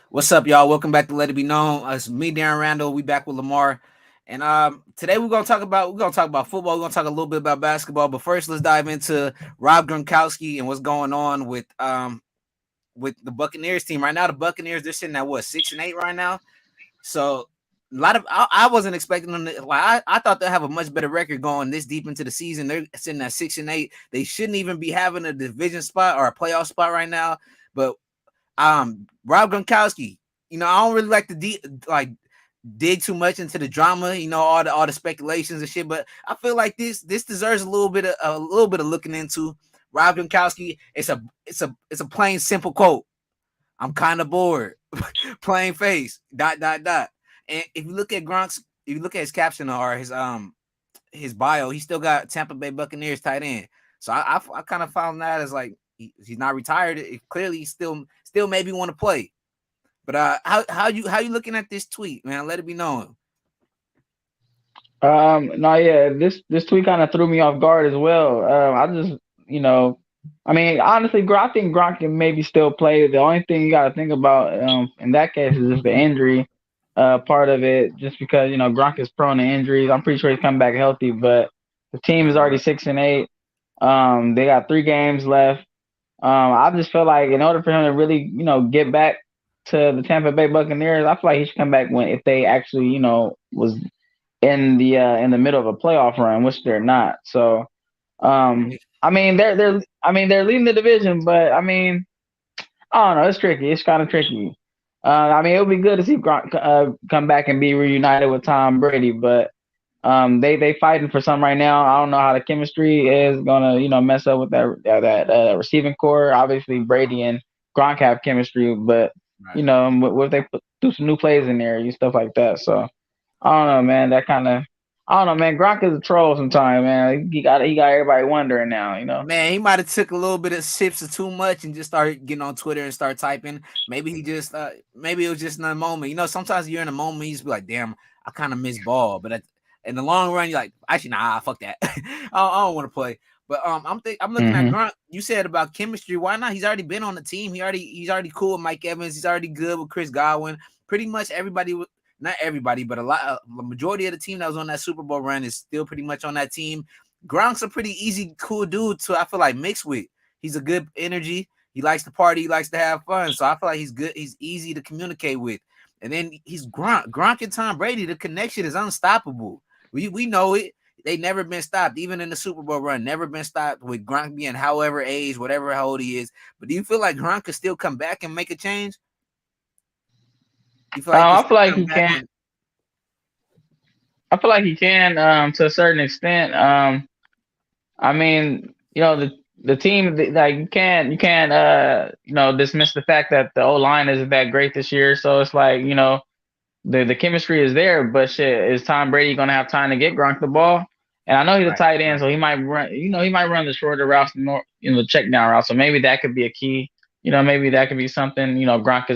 What's up, y'all? Welcome back to Let It Be Known. It's me, Darren Randall. We back with Lamar, and today we're gonna talk about football. We're gonna talk a little bit about basketball, but first, let's dive into Rob Gronkowski and what's going on with the Buccaneers team right now. The Buccaneers, they're sitting at what, 6-8 right now. So a lot of I wasn't expecting them to, I thought they'd have a much better record going this deep into the season. They're sitting at 6-8. They shouldn't even be having a division spot or a playoff spot right now. But Rob Gronkowski, I don't really like to dig too much into the drama, all the speculations and shit, but I feel like this deserves a little bit of looking into. Rob Gronkowski, it's a plain simple quote. I'm kind of bored. Plain face. Dot dot dot. And if you look at his caption or his bio, he still got Tampa Bay Buccaneers tight end. So I kind of found that as like he's not retired. Clearly, he still maybe want to play. But how you looking at this tweet, man? Let it be known. No, yeah, this tweet kind of threw me off guard as well. I just, you know, I mean, honestly, I think Gronk can maybe still play. The only thing you got to think about, in that case, is just the injury, part of it. Just because Gronk is prone to injuries. I'm pretty sure he's coming back healthy, but the team is already 6-8. They got 3 games left. I just feel like in order for him to really, get back to the Tampa Bay Buccaneers, I feel like he should come back when if they actually, was in the middle of a playoff run, which they're not. So, I mean, they're leading the division, but I mean, I don't know. It's tricky. It's kind of tricky. I mean, it would be good to see Gronk come back and be reunited with Tom Brady, but they fighting for something right now. I don't know how the chemistry is gonna mess up with that receiving core. Obviously, Brady and Gronk have chemistry, but Right. what if they do some new plays in there and stuff like that? So I don't know, man. I don't know, man. Gronk is a troll sometimes, man. He got everybody wondering now. Man, he might have took a little bit of sips of too much and just started getting on Twitter and start typing. Maybe he just maybe it was just in a moment. Sometimes you're in a moment, you just be like, damn, I kind of miss ball. But in the long run, you're like, actually, nah, fuck that. I don't want to play. But I'm looking at Hmm. Grunt. You said about chemistry. Why not? He's already been on the team. He's already cool with Mike Evans. He's already good with Chris Godwin. Pretty much everybody, not everybody, but the majority of the team that was on that Super Bowl run is still pretty much on that team. Gronk's a pretty easy, cool dude to I feel like mix with. He's a good energy. He likes to party. He likes to have fun. So I feel like he's good. He's easy to communicate with. And then he's Gronk. Gronk and Tom Brady. The connection is unstoppable. We know it. They never been stopped, even in the Super Bowl run. Never been stopped with Gronk being however age, whatever how old he is. But do you feel like Gronk could still come back and make a change? You feel like he could I feel still like come he back can. and I feel like he can to a certain extent. I mean, the team like you can't dismiss the fact that the O line isn't that great this year. So it's like the chemistry is there, but shit, is Tom Brady gonna have time to get Gronk the ball? And I know he's a right, tight end, right. so he might run. He might run the shorter routes, more the check down route. So maybe that could be a key. Maybe that could be something. Gronk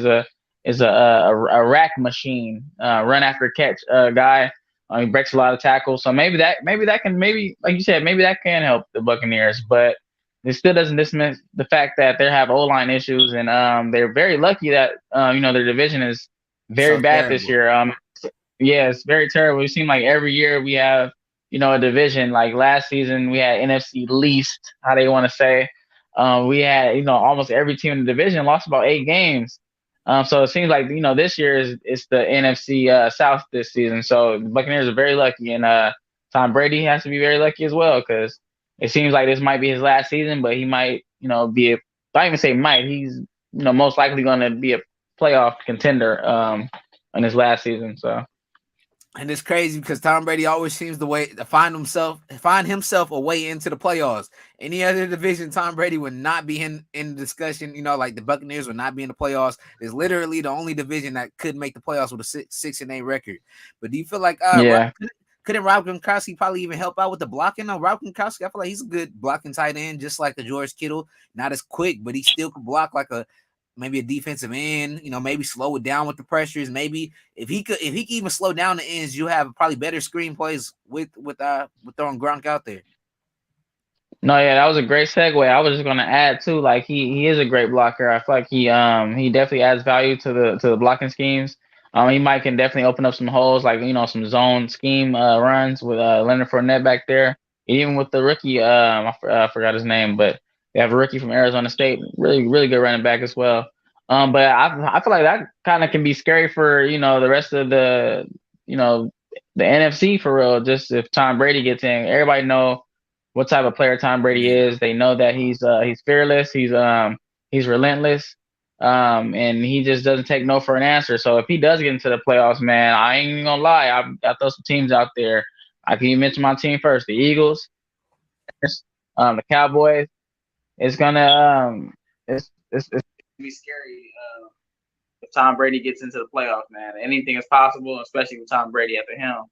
is a rack machine, run after catch guy. He breaks a lot of tackles, so maybe that can maybe like you said maybe that can help the Buccaneers, but it still doesn't dismiss the fact that they have O line issues, and they're very lucky that their division is very So bad this terrible. year. Yeah, it's very terrible. It seems like every year we have, a division. Like last season, we had NFC least, how they want to say. We had, almost every team in the division lost about 8 games. So it seems like, this year is it's the NFC South this season. So the Buccaneers are very lucky, and Tom Brady has to be very lucky as well because it seems like this might be his last season, but he might, be a. I don't even say might. He's, most likely going to be a playoff contender. In his last season. So And it's crazy because Tom Brady always seems to way to find himself a way into the playoffs. Any other division, Tom Brady would not be in the discussion. Like the Buccaneers would not be in the playoffs. It's literally the only division that could make the playoffs with a 6-8 record. But do you feel like yeah, couldn't Rob Gronkowski probably even help out with the blocking? No, Rob Gronkowski, I feel like he's a good blocking tight end, just like the George Kittle. Not as quick, but he still can block like maybe a defensive end, maybe slow it down with the pressures. Maybe if he could even slow down the ends, you have probably better screenplays with throwing Gronk out there. No, yeah, that was a great segue. I was just gonna add too, like he is a great blocker. I feel like he definitely adds value to the blocking schemes. He might can definitely open up some holes, like some zone scheme runs with Leonard Fournette back there. Even with the rookie, I forgot his name, but they have a rookie from Arizona State, really good running back as well. But I feel like that kind of can be scary for the rest of you know the NFC for real. Just if Tom Brady gets in, everybody know what type of player Tom Brady Yeah. is. They know that he's fearless, he's relentless, and he just doesn't take no for an answer. So if he does get into the playoffs, man, I ain't even gonna lie. I throw some teams out there. I can even mention my team first: the Eagles, the Cowboys. It's gonna it's gonna be scary if Tom Brady gets into the playoffs, man. Anything is possible, especially with Tom Brady at the helm.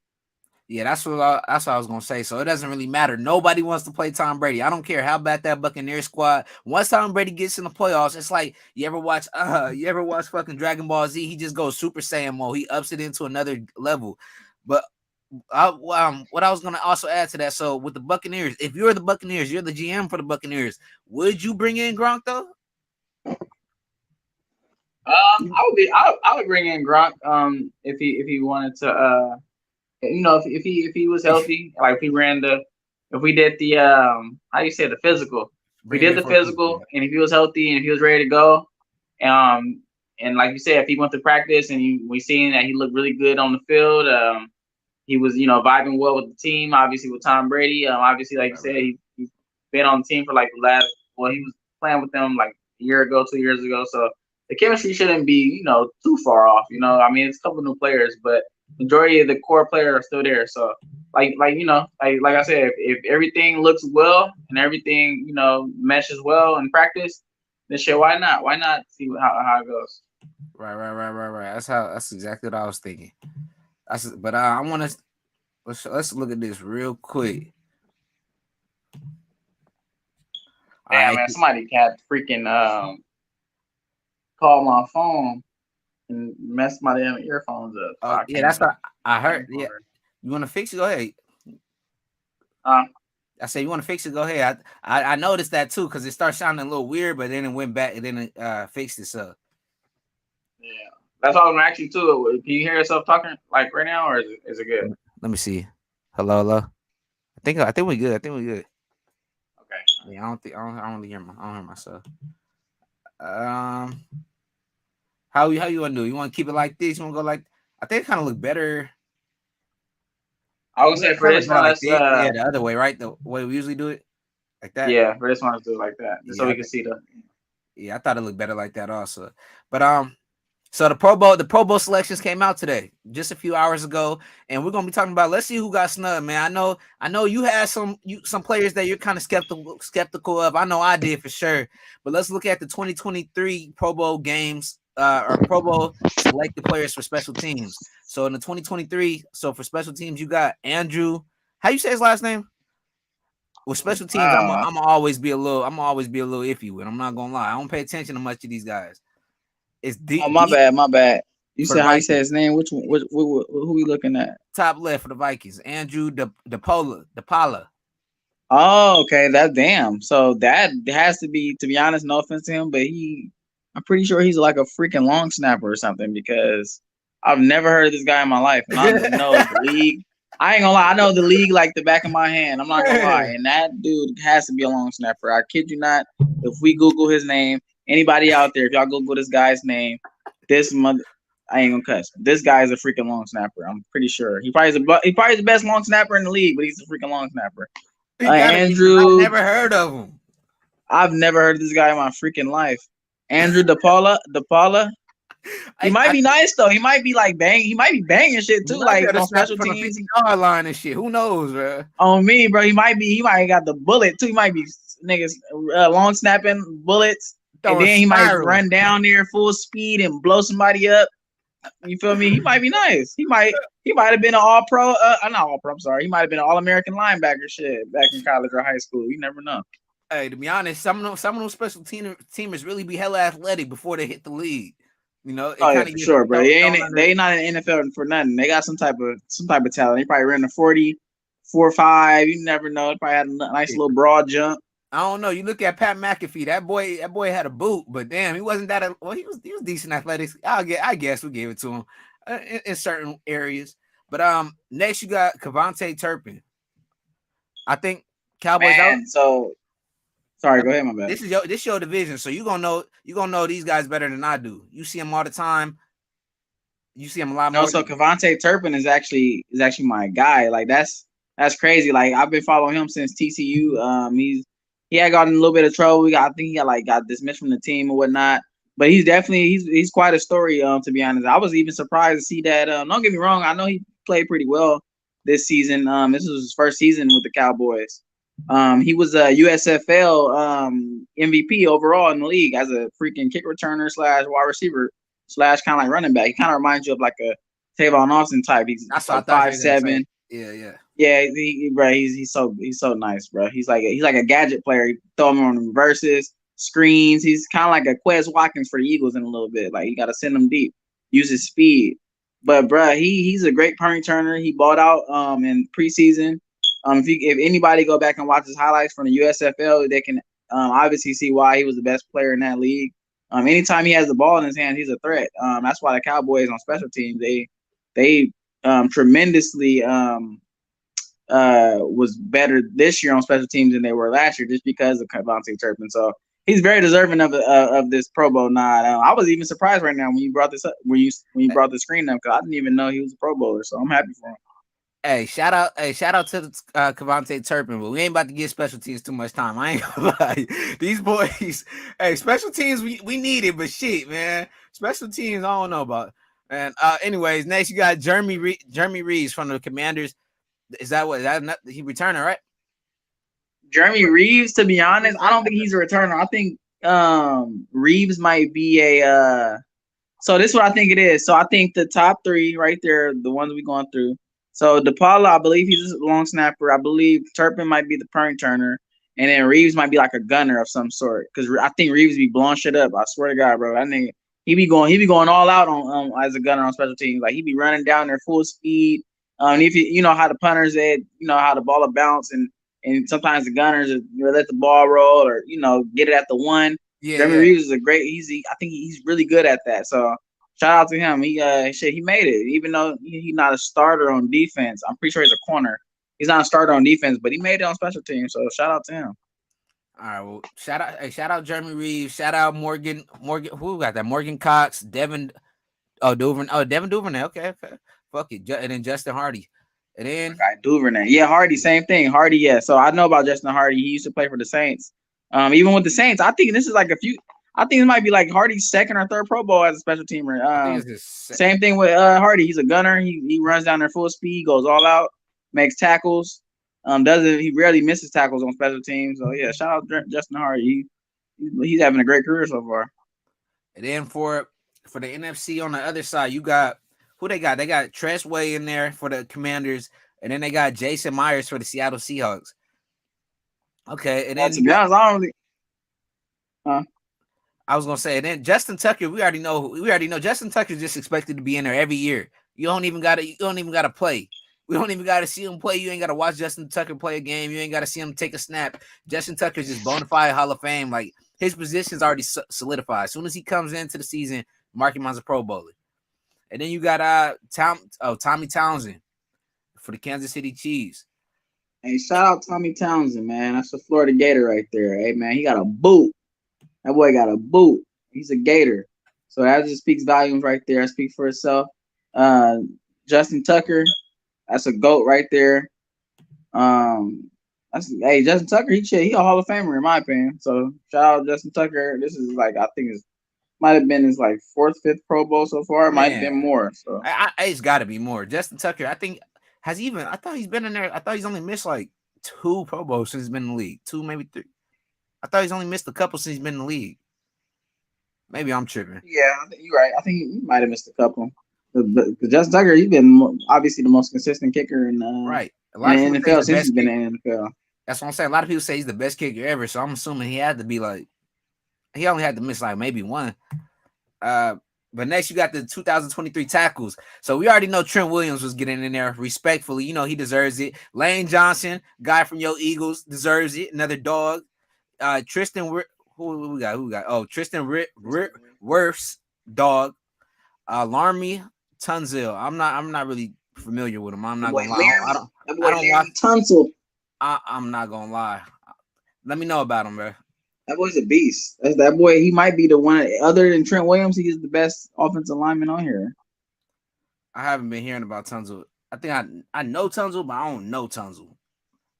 Yeah, that's what I was gonna say. So it doesn't really matter. Nobody wants to play Tom Brady. I don't care how bad that Buccaneer squad. Once Tom Brady gets in the playoffs, it's like you ever watch fucking Dragon Ball Z? He just goes Super Saiyan mode. He ups it into another level. But what I was gonna also add to that. So with the Buccaneers, if you're the Buccaneers, you're the GM for the Buccaneers. Would you bring in Gronk though? I would bring in Gronk if he wanted to if he was healthy, like if we did the how do you say, the physical. If we Bring him did in the for a physical, physical and if he was healthy and if he was ready to go, and like you said, if he went to practice and we seen that he looked really good on the field, he was vibing well with the team, obviously with Tom Brady. Obviously, like you said, he's been on the team for like the last, well, he was playing with them like a year ago, 2 years ago, so the chemistry shouldn't be too far off. I mean, it's a couple new players, but majority of the core players are still there. So like I said, if everything looks well and everything meshes well in practice, then shit, why not? Why not see how it goes? right. That's exactly what I was thinking. But I want to let's look at this real quick. All Damn, right. man, somebody had freaking call my phone and mess my damn earphones up. So Oh I yeah, can't that's even. what I heard. Yeah, you want to fix it? Go ahead. Uh, I said you want to fix it. Go ahead. I noticed that too because it started sounding a little weird, but then it went back and then it fixed itself. yeah, that's all I'm actually too. Can you hear yourself talking like right now, or is it good? Let me see. Hello. I think we good. I think we good. Okay. Yeah, I don't really I don't hear myself. Um, how you want to do? You want to keep it like this? You want to go like? I think it kind of look better. I would Yeah, say it for kind of this look better one, like let's this. Yeah, the other way, right? The way we usually do it, like that. yeah, for this one, let's do it like that, just so Yeah, we can see the. yeah. I thought it looked better like that also. But so the Pro Bowl selections came out today, just a few hours ago, and we're gonna be talking about. Let's see who got snubbed, man. I know you had some players that you're kind of skeptical of. I know I did for sure. But let's look at the 2023 Pro Bowl games, or Pro Bowl selected players for special teams. So in the 2023, so for special teams, you got Andrew. How you say his last name? With special teams, I'm always be a little iffy with. I'm not gonna lie. I don't pay attention to much of these guys. It's Oh, my deep bad, my bad. You for the said how you say Vikings. his name? Which one? Who we looking at? Top left for the Vikings. Andrew DePaula. Oh, okay. That damn. So that has to be honest, no offense to him, but I'm pretty sure he's like a freaking long snapper or something because I've never heard of this guy in my life, and I know the league. I ain't gonna lie, I know the league like the back of my hand. I'm not gonna lie, and that dude has to be a long snapper. I kid you not. If we Google his name, anybody out there, if y'all Google this guy's name, this mother. I ain't gonna cuss. This guy is a freaking long snapper. I'm pretty sure he probably is the best long snapper in the league, but he's a freaking long snapper. He gotta be. I've Andrew, never heard of him. I've never heard of this guy in my freaking life. Andrew DePaula. He might I be nice though. He might be like bang. He might be banging shit he too, might be like able to on snap special from the teams. 50-yard line and shit. Who knows, bro? On me, bro. He might be. He might got the bullet too. He might be niggas long snapping bullets, and Throwing then he might spirals. run down there full speed and blow somebody up. You feel me? He might be nice. He might have been an all pro. Not all pro. I'm sorry. He might have been an all American linebacker shit back in college or high school. You never know. Hey, to be honest, some of those special teamers really be hella athletic before they hit the league. You know, it Oh yeah, kind of for gets sure, bro. thrown under. They ain't not in the NFL for nothing. They got some type of talent. They probably ran a 40, 4'5". You never know. Probably had a nice little broad jump. I don't know. You look at Pat McAfee. That boy had a boot, but damn, he wasn't that. Well, he was decent athletics. I guess we gave it to him in certain areas. But next you got KaVontae Turpin. I think Cowboys. Man, so sorry. Go ahead, my bad. This your division, so you gonna know these guys better than I do. You see them all the time. You see him a lot more. No, so KaVontae Turpin is actually my guy. Like that's crazy. Like I've been following him since TCU. He had gotten a little bit of trouble. I think he got dismissed from the team or whatnot. But he's definitely he's quite a story. To be honest, I was even surprised to see that. Don't get me wrong. I know he played pretty well this season. This was his first season with the Cowboys. He was a USFL MVP overall in the league as a freaking kick returner / wide receiver / kind of like running back. He kind of reminds you of like a Tavon Austin type. He's like 5'7". Yeah. He's so nice, bro. He's like a gadget player. He throw him on reverses, screens. He's kind of like a Quez Watkins for the Eagles in a little bit. Like you got to send him deep, use his speed. But bro, he's a great punt returner. He balled out in preseason. If anybody go back and watch his highlights from the USFL, they can obviously see why he was the best player in that league. Anytime he has the ball in his hand, he's a threat. That's why the Cowboys on special teams they tremendously was better this year on special teams than they were last year, just because of KaVontae Turpin. So he's very deserving of this Pro Bowl nod. I was even surprised right now when you brought this up, when you brought the screen up, because I didn't even know he was a Pro Bowler. So I'm happy for him. Hey, shout out to KaVontae Turpin, but we ain't about to give special teams too much time. I ain't gonna lie. These boys, hey, special teams we need it, but shit, man, special teams I don't know about. And anyways, next you got Jeremy Reeves from the Commanders. Is that he returning, right? Jeremy Reeves, to be honest, I don't think he's a returner. I think Reeves might be a so this is what I think it is. So I think the top three right there, the ones we going through. So DePaula, I believe he's a long snapper. I believe Turpin might be the punt returner, and then Reeves might be like a gunner of some sort. Because I think Reeves be blowing shit up. I swear to God, bro. I think he be going all out on as a gunner on special teams. Like he be running down there full speed. If you know how the punters how the ball will bounce, and sometimes the gunners let the ball roll or get it at the one. Yeah, Jeremy Reeves is I think he's really good at that. So shout out to him. He made it, even though he's not a starter on defense. I'm pretty sure he's a corner. He's not a starter on defense, but he made it on special teams. So shout out to him. All right, well, shout out Jeremy Reeves. Shout out Morgan. Who got that? Morgan Cox, Devin Duvernay. Okay. Fuck it. And then Justin Hardy. And then Duvernay. Yeah, Hardy, same thing. Hardy, yeah. So I know about Justin Hardy. He used to play for the Saints. Even with the Saints, I think this is like I think it might be like Hardy's second or third Pro Bowl as a special teamer. Same thing with Hardy. He's a gunner. He runs down there full speed, goes all out, makes tackles. He rarely misses tackles on special teams. So yeah, shout out Justin Hardy. He's having a great career so far. And then for the NFC on the other side, you got who they got? They got Tress Way in there for the Commanders, and then they got Jason Myers for the Seattle Seahawks. Okay, and then to be honest, I don't really. I was gonna say, and then Justin Tucker. We already know Justin Tucker is just expected to be in there every year. You don't even gotta play. We don't even gotta see him play. You ain't gotta watch Justin Tucker play a game. You ain't gotta see him take a snap. Justin Tucker is just bona fide Hall of Fame. Like his position's already solidified. As soon as he comes into the season, mark him as a Pro Bowler. And then you got Tommy Townsend for the Kansas City Chiefs. Hey, shout out Tommy Townsend, man. That's a Florida Gator right there. Hey, man, he got a boot. That boy got a boot. He's a Gator. So that just speaks volumes right there. That speaks for itself. Justin Tucker, that's a GOAT right there. Justin Tucker, he a Hall of Famer in my opinion. So shout out Justin Tucker. This is like, I think might have been his like 4th, 5th Pro Bowl so far. It might have been more. So it's got to be more. Justin Tucker, I think I thought he's been in there. I thought he's only missed like 2 Pro Bowls since he's been in the league. 2, maybe 3. I thought he's only missed a couple since he's been in the league. Maybe I'm tripping. Yeah, I think you're right. I think he might have missed a couple. But Justin Tucker, he's been obviously the most consistent kicker in right. A lot in the NFL since he's been in the NFL. That's what I'm saying. A lot of people say he's the best kicker ever. So I'm assuming he had to be like, he only had to miss like maybe 1. But next, you got the 2023 tackles. So we already know Trent Williams was getting in there respectfully. You know, he deserves it. Lane Johnson, guy from your Eagles, deserves it. Another dog. Tristan, who we got? Who we got? Oh, Tristan Wirfs, dog. Larmy Tunzel. I'm not really familiar with him. I'm not gonna lie. I don't watch Tunsil. I'm not gonna lie. Let me know about him, bro. That boy's a beast. That's that boy. He might be the one. Other than Trent Williams, he is the best offensive lineman on here. I haven't been hearing about Tunzel. I think I know Tunzel, but I don't know Tunzel.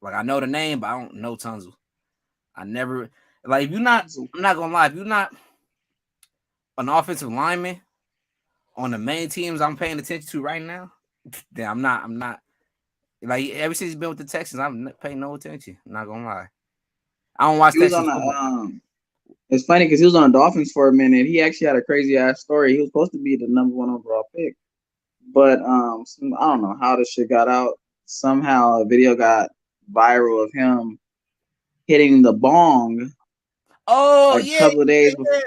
Like I know the name, but I don't know Tunzel. I never like if you're not. I'm not gonna lie. If you're not an offensive lineman on the main teams I'm paying attention to right now, then I'm not. Like ever since he's been with the Texans, I'm paying no attention. I'm not gonna lie. I don't watch Texas football. It's funny because he was on the Dolphins for a minute. He actually had a crazy ass story. He was supposed to be the number 1 overall pick, but I don't know how this shit got out. Somehow a video got viral of him hitting the bong. Oh, a couple of days before.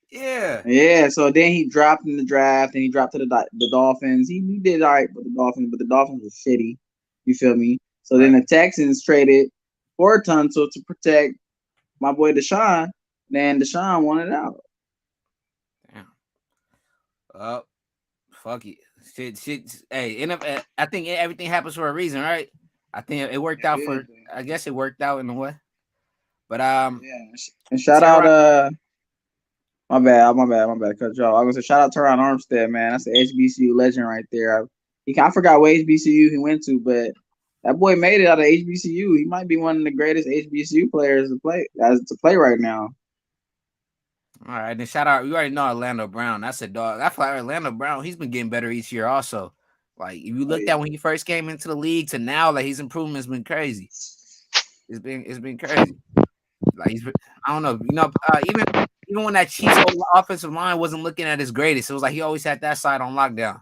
Yeah. So then he dropped in the draft, and he dropped to the Dolphins. He did all right with the Dolphins, but the Dolphins was shitty. You feel me? So then the Texans traded for Tunsil to protect my boy Deshaun. Then Deshaun wanted out. Damn. Fuck it. Shit. Hey, I think everything happens for a reason, right? I think it worked out for. I guess it worked out in a way. But and shout out my bad. Cut you off. I was gonna say shout out Teron Armstead, man. That's an HBCU legend right there. I forgot what HBCU he went to, but that boy made it out of HBCU. He might be one of the greatest HBCU players to play right now. All right, then shout out. You already know Orlando Brown. That's a dog. I feel like Orlando Brown. He's been getting better each year. Also, like if you looked at when he first came into the league to now, like his improvement has been crazy. It's been crazy. Like I don't know. You know, even when that Chiefs offensive line wasn't looking at his greatest, it was like he always had that side on lockdown.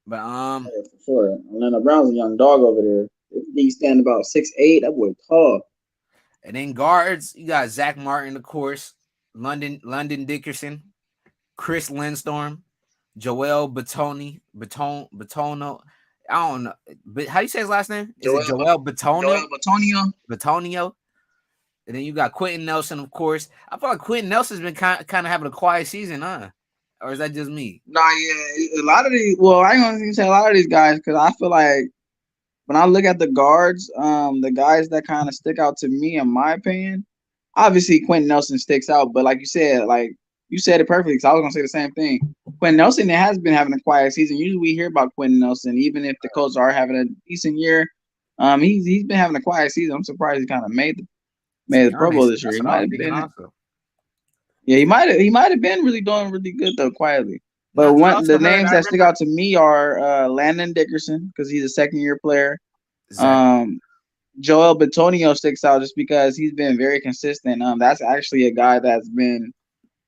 But for sure. Orlando Brown's a young dog over there. He stand about 6'8". That boy tall. And then guards, you got Zach Martin, of course, London Dickerson, Chris Lindstorm, Joel Batono. I don't know, but how do you say his last name? Is it Joel Batono? Batonio. And then you got Quentin Nelson, of course. I feel like Quentin Nelson's been kind of having a quiet season, huh? Or is that just me? Nah, yeah. A lot of these. Well, I ain't gonna say a lot of these guys because I feel like when I look at the guards, the guys that kind of stick out to me, in my opinion, obviously Quentin Nelson sticks out. But like you said it perfectly. Because I was gonna say the same thing. Quentin Nelson has been having a quiet season. Usually we hear about Quentin Nelson, even if the Colts are having a decent year. He's been having a quiet season. I'm surprised he kind of made the Pro Bowl this year. He might have been. Yeah, he might have been doing really good though, quietly. But the names that stick out to me are Landon Dickerson because he's a second-year player. Exactly. Joel Bitonio sticks out just because he's been very consistent. That's actually a guy that's been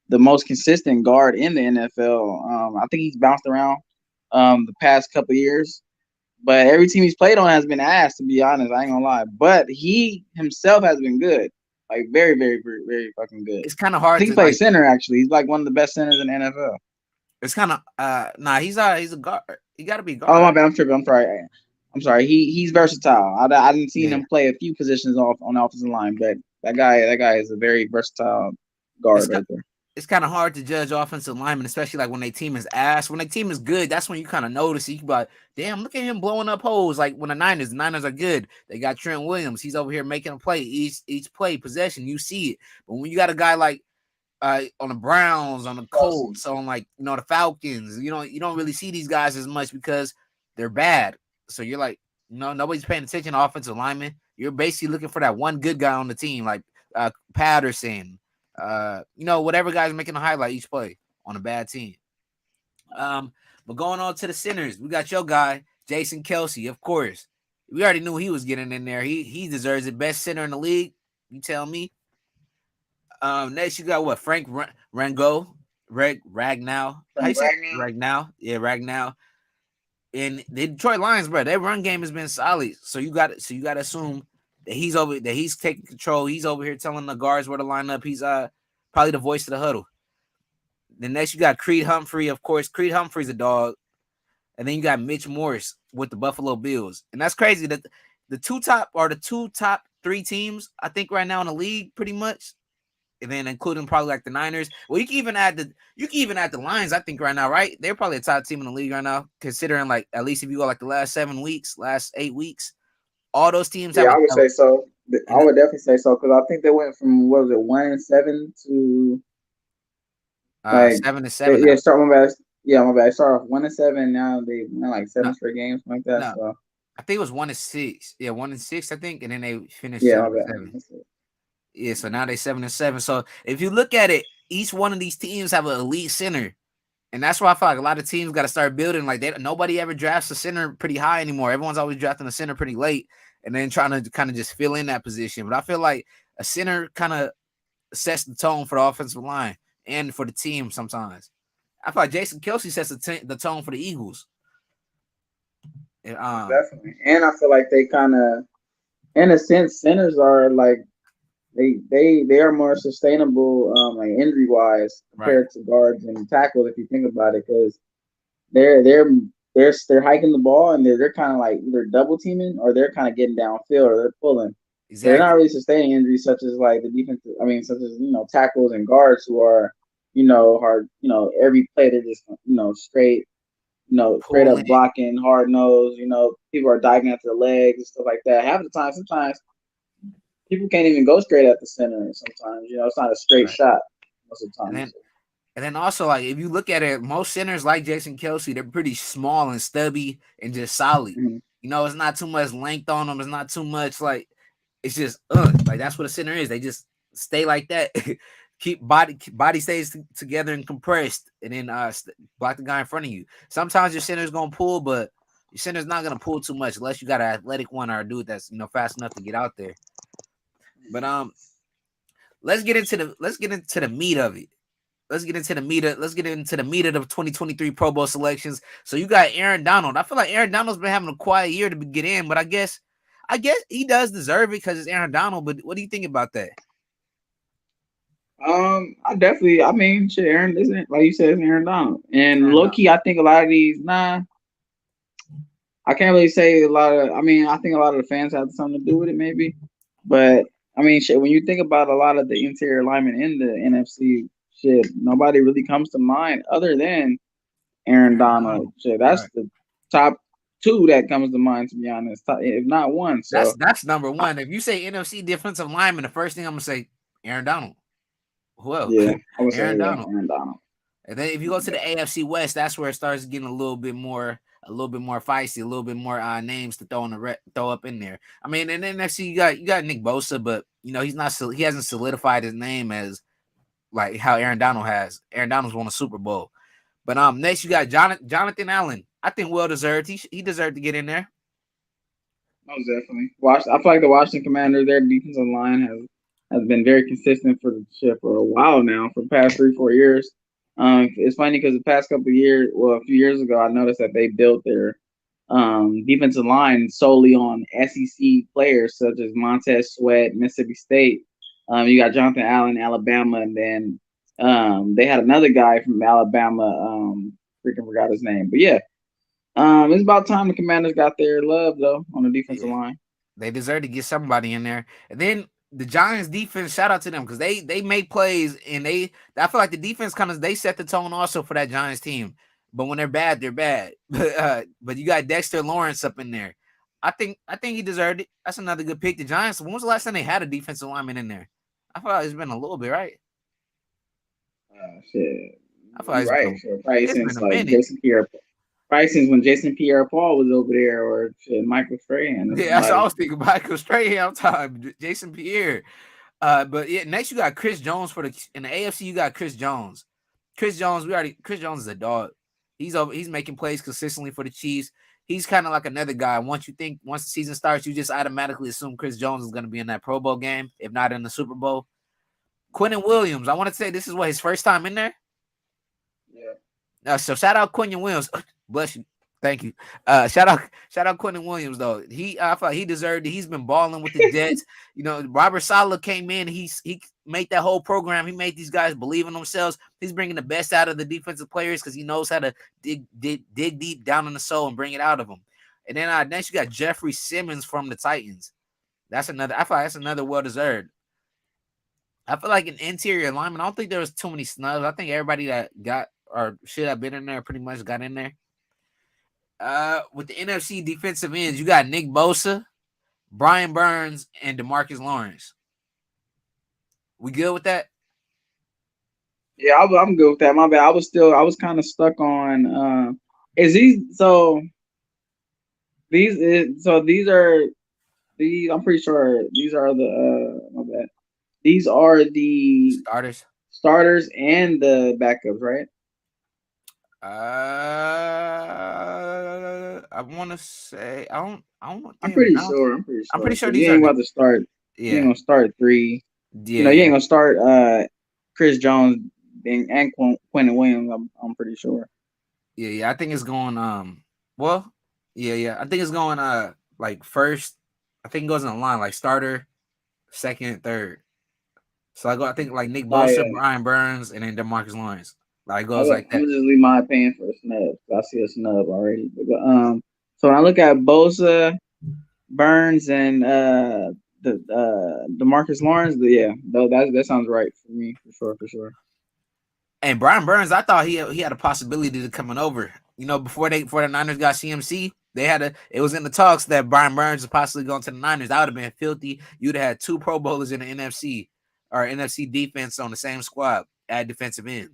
the most consistent guard in the NFL. I think he's bounced around the past couple of years, but every team he's played on has been ass, to be honest. I ain't gonna lie, but he himself has been good. Like very, very, very, very fucking good. It's kind of hard. He plays center actually. He's like one of the best centers in the NFL. It's kind of he's a guard. He got to be guard. Oh my bad, I'm tripping. I'm sorry. He's versatile. I didn't see him play a few positions on the offensive line, but that guy is a very versatile guard right there. It's kind of hard to judge offensive linemen, especially like when their team is ass. When their team is good, that's when you kind of notice. You can be like, damn, look at him blowing up holes. Like when the Niners are good. They got Trent Williams. He's over here making a play. Each play, possession, you see it. But when you got a guy like on the Browns, on the Colts, on like, the Falcons, you don't really see these guys as much because they're bad. So you're like, nobody's paying attention to offensive linemen. You're basically looking for that one good guy on the team, like Patterson. Whatever guy's making a highlight each play on a bad team. But going on to the centers, we got your guy, Jason Kelce, of course. We already knew he was getting in there. He deserves it. Best center in the league. You tell me. Next you got what? Frank Ragnow. How you say Ragnow? Yeah, Ragnow. And the Detroit Lions, bro, their run game has been solid. So you got to assume that he's taking control. He's over here telling the guards where to line up. He's probably the voice of the huddle. Then next you got Creed Humphrey, of course. Creed Humphrey's a dog. And then you got Mitch Morse with the Buffalo Bills. And that's crazy that the two top three teams, I think, right now in the league, pretty much. And then including probably like the Niners. Well, you can even add the Lions, I think, right now, right? They're probably a top team in the league right now, considering like at least if you go like the last 8 weeks, all those teams have Yeah, I would say so. I would definitely say so because I think they went from what was it 1-7 to like 7-7. yeah. Start my bad. Yeah, my bad. Start off 1-7. Now they won like 7 straight games like that. No, So I think it was 1-6. Yeah, 1-6, I think, and then they finished yeah, my 7-7. bad. Yeah, so now they 7-7. So if you look at it, each one of these teams have an elite center. And that's why I feel like a lot of teams got to start building. Like nobody ever drafts a center pretty high anymore. Everyone's always drafting a center pretty late and then trying to kind of just fill in that position. But I feel like a center kind of sets the tone for the offensive line and for the team sometimes. I feel like Jason Kelce sets the tone for the Eagles. Definitely. And I feel like they kind of, in a sense, centers are like, they are more sustainable, like injury wise compared to guards and tackles. If you think about it, because they're hiking the ball and they're kind of like either double teaming or they're kind of getting downfield or they're pulling. Exactly. They're not really sustaining injuries such as like the defense. I mean, such as tackles and guards who are hard. Every play they're just straight. Straight up blocking, hard nose. People are diving at their legs and stuff like that. Half the time, sometimes people can't even go straight at the center. Sometimes, it's not a straight shot most of the time. And then also, like, if you look at it, most centers like Jason Kelce, they're pretty small and stubby and just solid. Mm-hmm. It's not too much length on them. It's not too much, like, it's just, like, that's what a center is. They just stay like that. Keep body stays together and compressed, and then block the guy in front of you. Sometimes your center's going to pull, but your center's not going to pull too much unless you got an athletic one or a dude that's, fast enough to get out there. But let's get into the meat of it. Let's get into the meat of the 2023 Pro Bowl selections. So you got Aaron Donald. I feel like Aaron Donald's been having a quiet year to get in, but I guess he does deserve it because it's Aaron Donald. But what do you think about that? I mean, shit, Aaron isn't like you said, it's Aaron Donald. And low key, I think a lot of these, I can't really say a lot of. I mean, I think a lot of the fans have something to do with it, maybe. But I mean, shit, when you think about a lot of the interior linemen in the NFC, shit, nobody really comes to mind other than Aaron Donald. Shit, that's the top two that comes to mind, to be honest, if not one. So that's number one. If you say NFC defensive lineman, the first thing I'm gonna say, Aaron Donald. Who else? Yeah, I would Aaron say Donald. Aaron Donald. And then if you go to the AFC West, that's where it starts getting a little bit more feisty, a little bit more names to throw up in there. I mean, in the NFC, you got Nick Bosa, but he hasn't solidified his name as like how Aaron Donald has. Aaron Donald's won a Super Bowl. But next you got Jonathan Allen. I think well deserved. He deserved to get in there. Most definitely. I feel like the Washington Commanders, their defensive line has been very consistent for a while now, for the past 3-4 years. It's funny because the past couple of years, a few years ago, I noticed that they built their defensive line solely on SEC players such as Montez Sweat, Mississippi State. You got Jonathan Allen, Alabama, and then they had another guy from Alabama. Freaking forgot his name, but yeah, it's about time the Commanders got their love though on the defensive line. They deserve to get somebody in there, and then the Giants defense, shout out to them because they make plays and I feel like the defense they set the tone also for that Giants team. But when they're bad, they're bad. But you got Dexter Lawrence up in there. I think he deserved it. That's another good pick. The Giants. When was the last time they had a defensive lineman in there? I feel like it's been a little bit, right? Shit. I feel like right. Probably since like Jason Pierre. Probably since when Jason Pierre-Paul was over there, or Michael Strahan. Yeah, that's what I was thinking. Michael Strahan time, Jason Pierre. But yeah, next you got Chris Jones in the AFC. You got Chris Jones. Chris Jones is a dog. He's making plays consistently for the Chiefs. He's kind of like another guy. Once the season starts, you just automatically assume Chris Jones is going to be in that Pro Bowl game, if not in the Super Bowl. Quinnen Williams. I want to say this is his first time in there. Yeah. So shout out Quinnen Williams. Bless you. Thank you. Shout out Quinnen Williams though. I thought he deserved it. He's been balling with the Jets. Robert Saleh came in. He made that whole program. He made these guys believe in themselves. He's bringing the best out of the defensive players because he knows how to dig deep down in the soul and bring it out of them. And then next you got Jeffrey Simmons from the Titans. That's another. I feel like that's another well deserved. I feel like an interior lineman. I don't think there was too many snubs. I think everybody that got or should have been in there pretty much got in there. With the NFC defensive ends, you got Nick Bosa, Brian Burns, and DeMarcus Lawrence. We good with that? Yeah, I'm good with that. My bad. I was kind of stuck on. Is these so? These are these. I'm pretty sure these are the. My bad. These are the starters and the backups, right? I want to say I don't. I'm pretty sure. I'm pretty sure You these ain't are about to start. Yeah. You ain't gonna start 3. Yeah. You ain't gonna start Chris Jones and Quentin Williams. I'm pretty sure. Yeah. I think it's going. Well, yeah. I think it's going. Like first. I think it goes in the line like starter, second, third. So I think like Nick Bosa, Brian Burns, and then DeMarcus Lawrence. Like it goes like that. I'm gonna just leave my opinion for a snub. I see a snub already. But, so when I look at Bosa, Burns, and the DeMarcus Lawrence, that sounds right for me for sure. And Brian Burns, I thought he had a possibility to coming over. You know, before the Niners got CMC, it was in the talks that Brian Burns was possibly going to the Niners. That would have been filthy. You'd have had 2 Pro Bowlers in the NFC or NFC defense on the same squad at defensive end.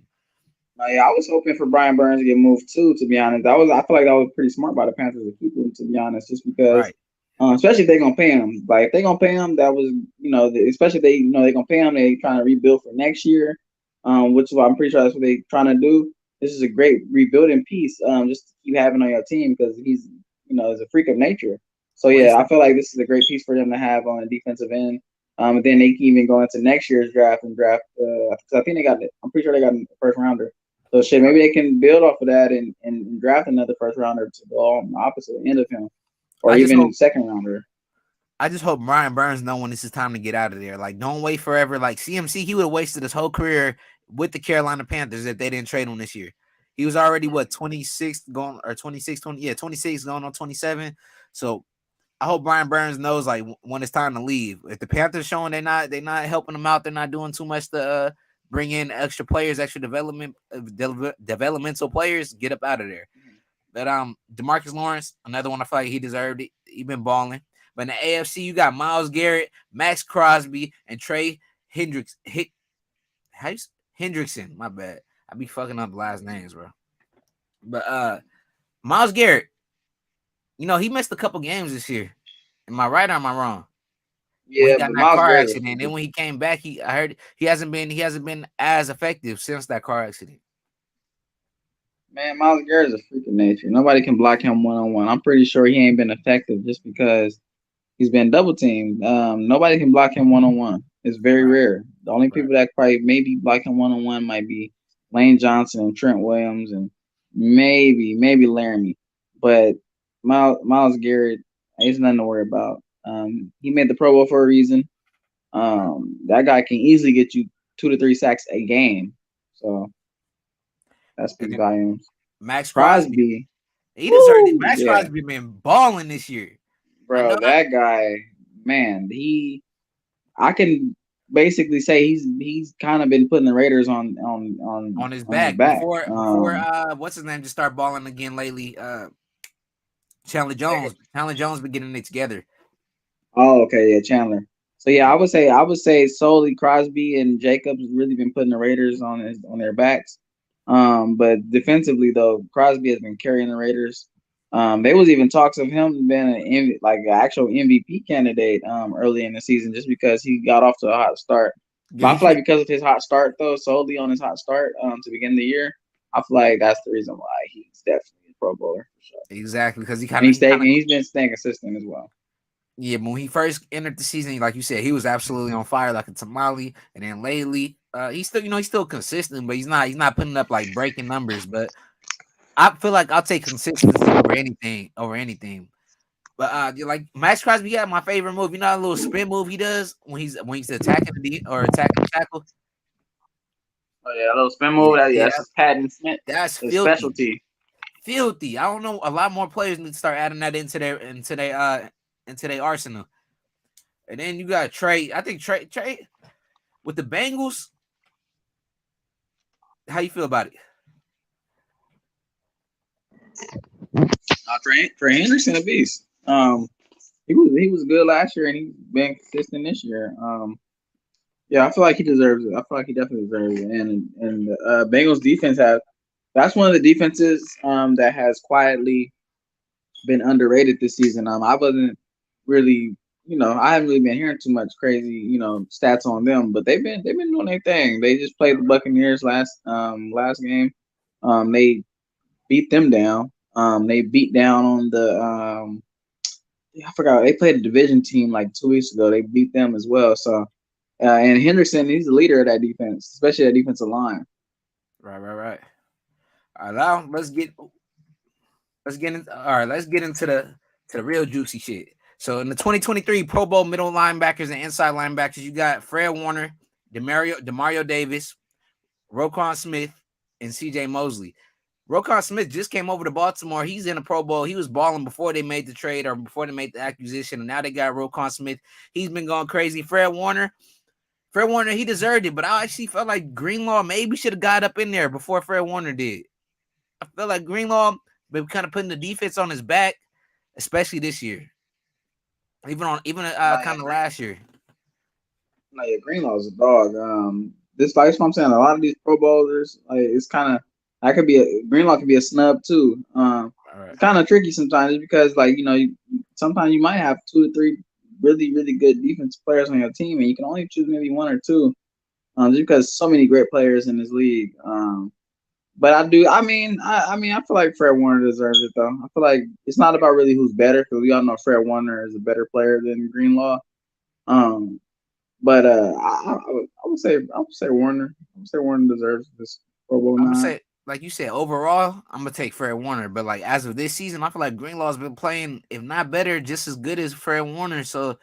Yeah, I was hoping for Brian Burns to get moved too. To be honest, I feel like that was pretty smart by the Panthers to keep him. To be honest, just because, especially if they're gonna pay him. Like if they're gonna pay him, that was especially if they're gonna pay him. They trying to rebuild for next year, which is what I'm pretty sure that's what they're trying to do. This is a great rebuilding piece, just to keep having on your team because he's is a freak of nature. So yeah, I feel like this is a great piece for them to have on the defensive end. And then they can even go into next year's draft and draft. I think they got it. I'm pretty sure they got a first rounder. So shit, maybe they can build off of that and draft another first rounder to go on the opposite end of him, or even second rounder. I just hope Brian Burns know when this is time to get out of there. Like, don't wait forever. Like CMC, he would have wasted his whole career with the Carolina Panthers if they didn't trade him this year. He was already 26 going on 27. So I hope Brian Burns knows like when it's time to leave. If the Panthers showing they're not helping him out, they're not doing too much to bring in extra players, extra developmental players, get up out of there. But DeMarcus Lawrence, another one I feel like he deserved it. He been balling. But in the AFC, you got Myles Garrett, Max Crosby, and Trey Hendrickson. My bad. I be fucking up the last names, bro. But Myles Garrett, he missed a couple games this year. Am I right or am I wrong? Yeah, he got in that car accident. And then when he came back, I heard he hasn't been as effective since that car accident. Man, Myles Garrett is a freak of nature. Nobody can block him one-on-one. I'm pretty sure he ain't been effective just because he's been double teamed. Nobody can block him one-on-one. It's very rare. The only people that probably maybe block him one-on-one might be Lane Johnson and Trent Williams and maybe Laramie. But Myles Garrett, there's nothing to worry about. He made the Pro Bowl for a reason. That guy can easily get you 2 to 3 sacks a game. So that's big volumes. Max Crosby. He deserved it. Max Crosby been balling this year. Bro, that guy, man, I can basically say he's kind of been putting the Raiders on his back. Before what's his name just start balling again lately. Chandler Jones. Chandler Jones been getting it together. Oh, okay, yeah, Chandler. So yeah, I would say solely Crosby and Jacobs really been putting the Raiders on their backs. But defensively though, Crosby has been carrying the Raiders. There was even talks of him being an actual MVP candidate early in the season just because he got off to a hot start. But I feel like because of his hot start though, solely on his hot start to begin the year, I feel like that's the reason why he's definitely a Pro Bowler for sure. Exactly, because he's been staying consistent as well. Yeah, when he first entered the season, like you said, he was absolutely on fire like a tamale. And then lately, he's still consistent, but he's not putting up like breaking numbers. But I feel like I'll take consistency over anything. But like Max Crosby got my favorite move. You know that little spin move he does when he's attacking or attacking the tackle. Oh yeah, a little spin move. Yeah, That's Patton Smith. that's His filthy. specialty. Filthy. I don't know. A lot more players need to start adding that into their arsenal. And then you got Trey. I think Trey with the Bengals. How you feel about it? Trey Henderson a beast. He was good last year and he's been consistent this year. Yeah, I feel like he deserves it. I feel like he definitely deserves it. And the Bengals defense that's one of the defenses that has quietly been underrated this season. I wasn't really, I haven't really been hearing too much crazy, stats on them, but they've been doing their thing. They just played the Buccaneers last game. They beat them down. They beat down on the I forgot, they played a division team like 2 weeks ago. They beat them as well. So and Henderson, he's the leader of that defense, especially that defensive line. Right. All right, now let's get into the real juicy shit. So in the 2023 Pro Bowl middle linebackers and inside linebackers, you got Fred Warner, Demario Davis, Roquan Smith, and CJ Mosley. Roquan Smith just came over to Baltimore. He's in the Pro Bowl. He was balling before they made the trade or before they made the acquisition, and now they got Roquan Smith. He's been going crazy. Fred Warner, he deserved it, but I actually felt like Greenlaw maybe should have got up in there before Fred Warner did. I feel like Greenlaw been kind of putting the defense on his back, especially this year. Even kind of last year. No, yeah, Greenlaw's a dog. That's what I'm saying. A lot of these Pro Bowlers, like it's kind of Greenlaw could be a snub too. It's kind of tricky sometimes because sometimes you might have 2 or 3 really really good defensive players on your team, and you can only choose maybe 1 or 2, just because so many great players in this league. But I feel like Fred Warner deserves it though. I feel like it's not about really who's better because we all know Fred Warner is a better player than Greenlaw. But I would say Warner. I would say Warner deserves this Pro Bowl. I'm gonna say, like you said, overall, I'm gonna take Fred Warner. But like as of this season, I feel like Greenlaw's been playing, if not better, just as good as Fred Warner. So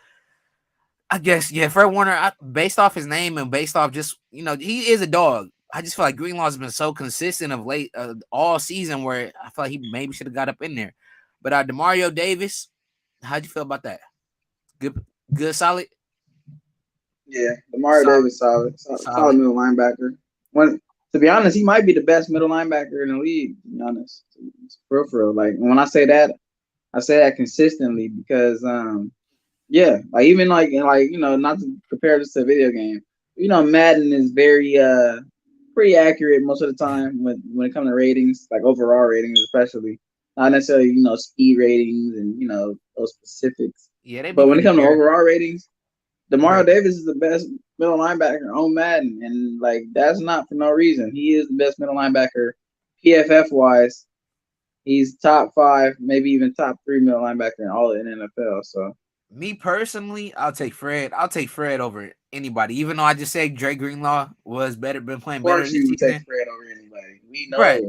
I guess Fred Warner, based off his name and based off just he is a dog. I just feel like Greenlaw's been so consistent of late all season where I feel like he maybe should have got up in there. But Demario Davis, how'd you feel about that? Good, solid. Yeah, Demario Davis, solid middle linebacker. To be honest, he might be the best middle linebacker in the league. To be honest, for real. Like when I say that consistently because like even like not to compare this to a video game. Madden is very pretty accurate most of the time when it comes to ratings, like overall ratings especially. Not necessarily speed ratings and those specifics. Yeah, but when it comes to overall ratings, Demario Davis is the best middle linebacker on Madden, and like that's not for no reason. He is the best middle linebacker, PFF wise. He's top 5, maybe even top 3 middle linebacker in all in NFL. So, me personally, I'll take Fred. I'll take Fred over anybody, even though I just said Dre Greenlaw was been playing better this season. Take Fred over anybody. We know. Right.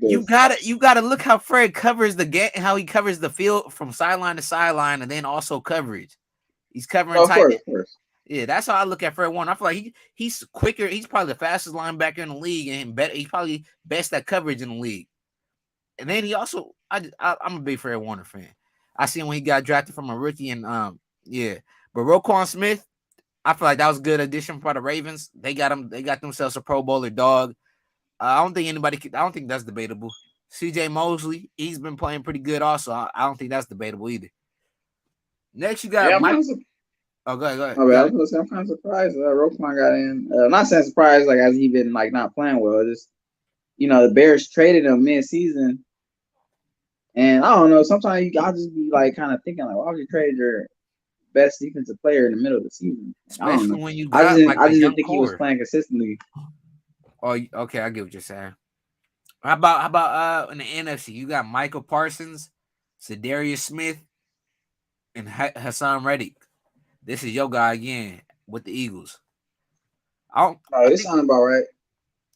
You gotta look how Fred covers the game, how he covers the field from sideline to sideline, and then also coverage. He's covering tight. Of course. Yeah, that's how I look at Fred Warner. I feel like he's quicker. He's probably the fastest linebacker in the league, and he's probably best at coverage in the league. And then he also, I'm a big Fred Warner fan. I seen when he got drafted from a rookie, and But Roquan Smith, I feel like that was a good addition for the Ravens. They got themselves a Pro Bowler dog. I don't think that's debatable. CJ Mosley, he's been playing pretty good also. I don't think that's debatable either. Next, you got Mike. Go ahead. I'm kind of surprised Roquan got in. I'm not saying surprised, like as he been like not playing well. Just the Bears traded him mid-season, and I don't know. Sometimes I'll just be like kind of thinking like, why would you trade your best defensive player in the middle of the season? Especially when you got I just didn't think he was playing consistently. Oh, okay, I get what you're saying. How about in the NFC? You got Michael Parsons, Za'Darius Smith, and Hassan Reddick. This is your guy again with the Eagles. This sounds about right.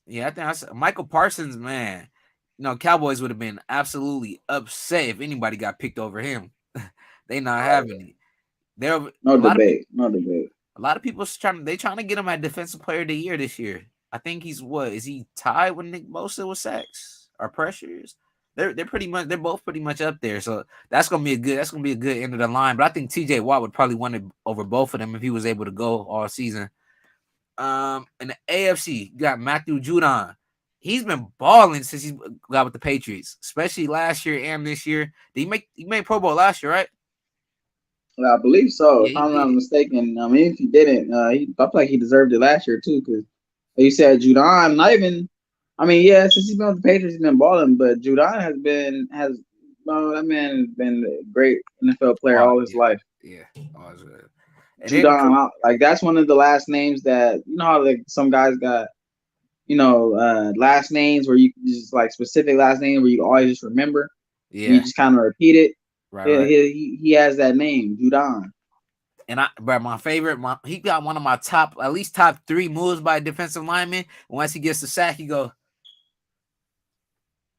Yeah, I think Michael Parsons, man. Cowboys would have been absolutely upset if anybody got picked over him. They not having it. There No debate. No debate. a lot of people trying to get him at defensive player of the year this year. I think he's is he tied with Nick Bosa with sacks or pressures? They're both pretty much up there. So that's gonna be a good end of the line. But I think TJ Watt would probably win it over both of them if he was able to go all season. In the AFC, you got Matthew Judon. He's been balling since he got with the Patriots, especially last year and this year. He made Pro Bowl last year, right? I believe so. Yeah, if I'm not mistaken. I mean, if he didn't, I feel like he deserved it last year too. Because you said Judon, not even. I mean, yeah, since he's been with the Patriots, he's been balling. But Judon that man has been a great NFL player all his life. Yeah, always good. Judon, like that's one of the last names that how like some guys got, last names where you just like specific last name where you always just remember. Yeah, you just kind of repeat it. Right. He has that name, Judon. And my favorite, he got one of my top 3 moves by a defensive lineman. Once he gets the sack, he go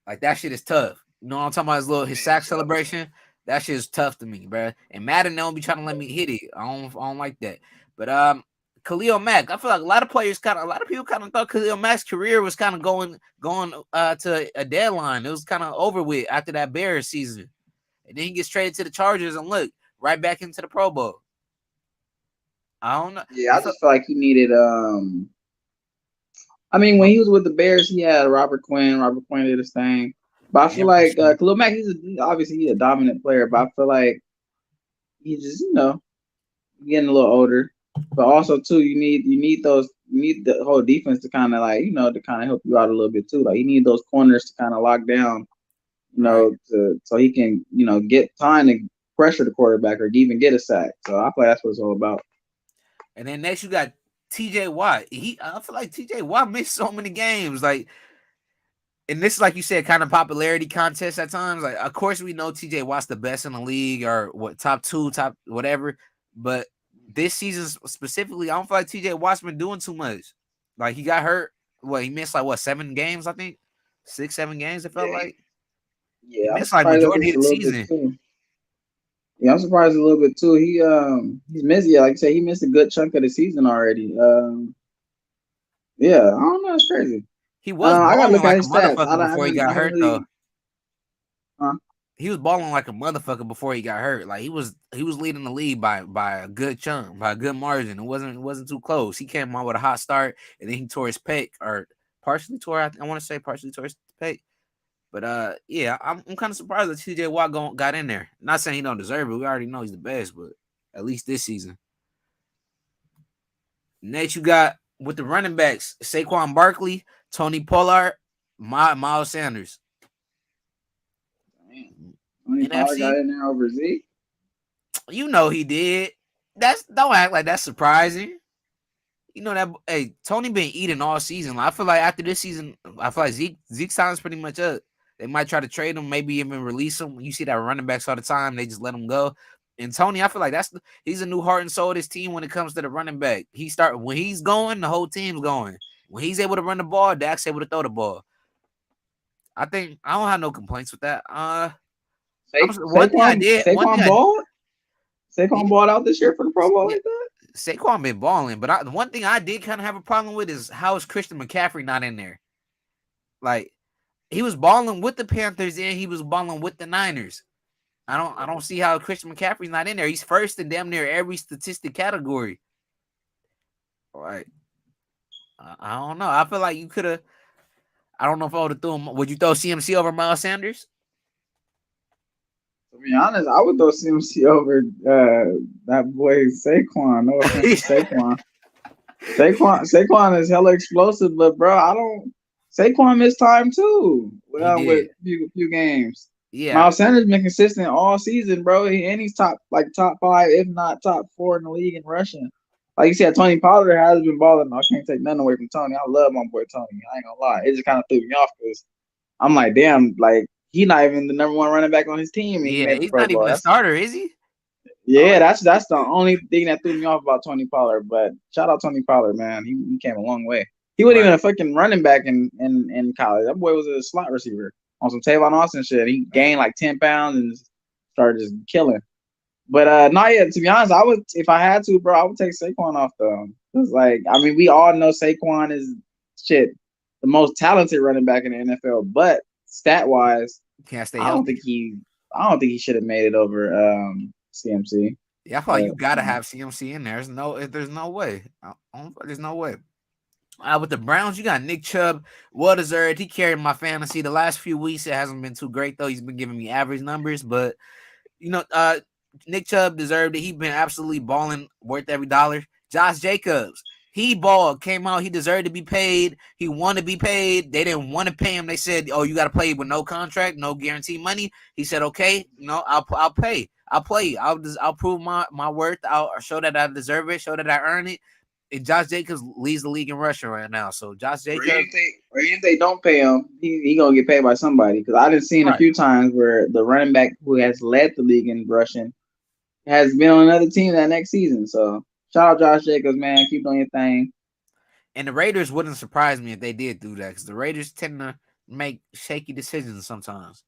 like that. Shit is tough. You know what I'm talking about? His sack celebration. That shit is tough to me, bro. And Madden don't be trying to let me hit it. I don't like that. But Khalil Mack, I feel like a lot of people kind of thought Khalil Mack's career was kind of going to a deadline. It was kind of over with after that Bears season. And then he gets traded to the Chargers and look right back into the Pro Bowl. I don't know. Yeah, I just feel like he needed. I mean, when he was with the Bears, he had Robert Quinn. Robert Quinn did his thing, but I feel like Khalil Mack, he's a dominant player, but I feel like he's just getting a little older. But also too, you need the whole defense to kind of like to kind of help you out a little bit too. Like you need those corners to kind of lock down. So he can, get time to pressure the quarterback or even get a sack. So I feel like that's what it's all about. And then next you got TJ Watt. I feel like TJ Watt missed so many games. Like, and this is like you said, kind of popularity contest at times. Like, of course we know TJ Watt's the best in the league or top 2, top whatever. But this season specifically, I don't feel like TJ Watt's been doing too much. Like he got hurt. He missed 7 games, I think. 6, 7 games, it felt like. Yeah, it's like majority of the season. Yeah, I'm surprised a little bit too. He's missed. Yeah, like I said, he missed a good chunk of the season already. Yeah, I don't know. It's crazy. He was balling like a motherfucker before he got hurt, though. He was balling like a motherfucker before he got hurt. Like he was leading the league by a good chunk, by a good margin. It wasn't too close. He came out with a hot start, and then he tore his pec, or partially tore. I want to say partially tore his pec. But yeah, I'm kind of surprised that TJ Watt got in there. Not saying he don't deserve it. We already know he's the best, but at least this season. Next, you got with the running backs: Saquon Barkley, Tony Pollard, Miles Sanders. Tony Pollard got in there over Zeke. You know he did. Don't act like that's surprising. You know that. Hey, Tony been eating all season. I feel like after this season, I feel like Zeke's time's pretty much up. They might try to trade him, maybe even release him. You see that running backs all the time. They just let him go. And Tony, I feel like he's a new heart and soul of this team when it comes to the running back. When he's going, the whole team's going. When he's able to run the ball, Dak's able to throw the ball. I don't have no complaints with that. Saquon balled out this year for the Pro Bowl like that? Saquon been balling, but the one thing I did kind of have a problem with is how is Christian McCaffrey not in there? Like, he was balling with the Panthers and he was balling with the Niners. I don't see how Christian McCaffrey's not in there. He's first in damn near every statistic category. All right. I don't know. I feel like you could have. I don't know if I would have thrown him. Would you throw CMC over Miles Sanders? To be honest, I would throw CMC over that boy Saquon. No offense to Saquon. Saquon is hella explosive, but bro, Saquon missed time too. With a few games. Yeah. Miles Sanders been consistent all season, bro. He's top 5, if not top 4 in the league in rushing. Like you said, Tony Pollard has been balling. I can't take nothing away from Tony. I love my boy Tony. I ain't gonna lie. It just kind of threw me off because I'm like, damn, like he's not even the number 1 running back on his team. He's not even a starter, is he? Yeah, that's the only thing that threw me off about Tony Pollard. But shout out Tony Pollard, man. He came a long way. He wasn't even a fucking running back in college. That boy was a slot receiver on some Tavon Austin shit. He gained like 10 pounds and started just killing. But not yet. To be honest, I would if I had to, bro. I would take Saquon off though. Cause like I mean, we all know Saquon is shit the most talented running back in the NFL. But stat wise, Can't stay I don't healthy. think he. I don't think he should have made it over CMC. Yeah, I feel like But you gotta have CMC in there. There's no way. There's no way. With the Browns, you got Nick Chubb, well deserved. He carried my fantasy the last few weeks. It hasn't been too great though. He's been giving me average numbers, but you know, Nick Chubb deserved it. He's been absolutely balling, worth every dollar. Josh Jacobs, he balled, came out. He deserved to be paid. He wanted to be paid. They didn't want to pay him. They said, "Oh, you got to play with no contract, no guarantee money." He said, "Okay, I'll pay. I'll play. I'll prove my worth. I'll show that I deserve it. Show that I earn it." And Josh Jacobs leads the league in rushing right now. So Josh or Jacobs, even if they don't pay him, he gonna get paid by somebody. Because I done seen a right? few times where the running back who has led the league in rushing has been on another team that next season. So shout out Josh Jacobs, man. Keep doing your thing. And the Raiders wouldn't surprise me if they did do that because the Raiders tend to make shaky decisions sometimes.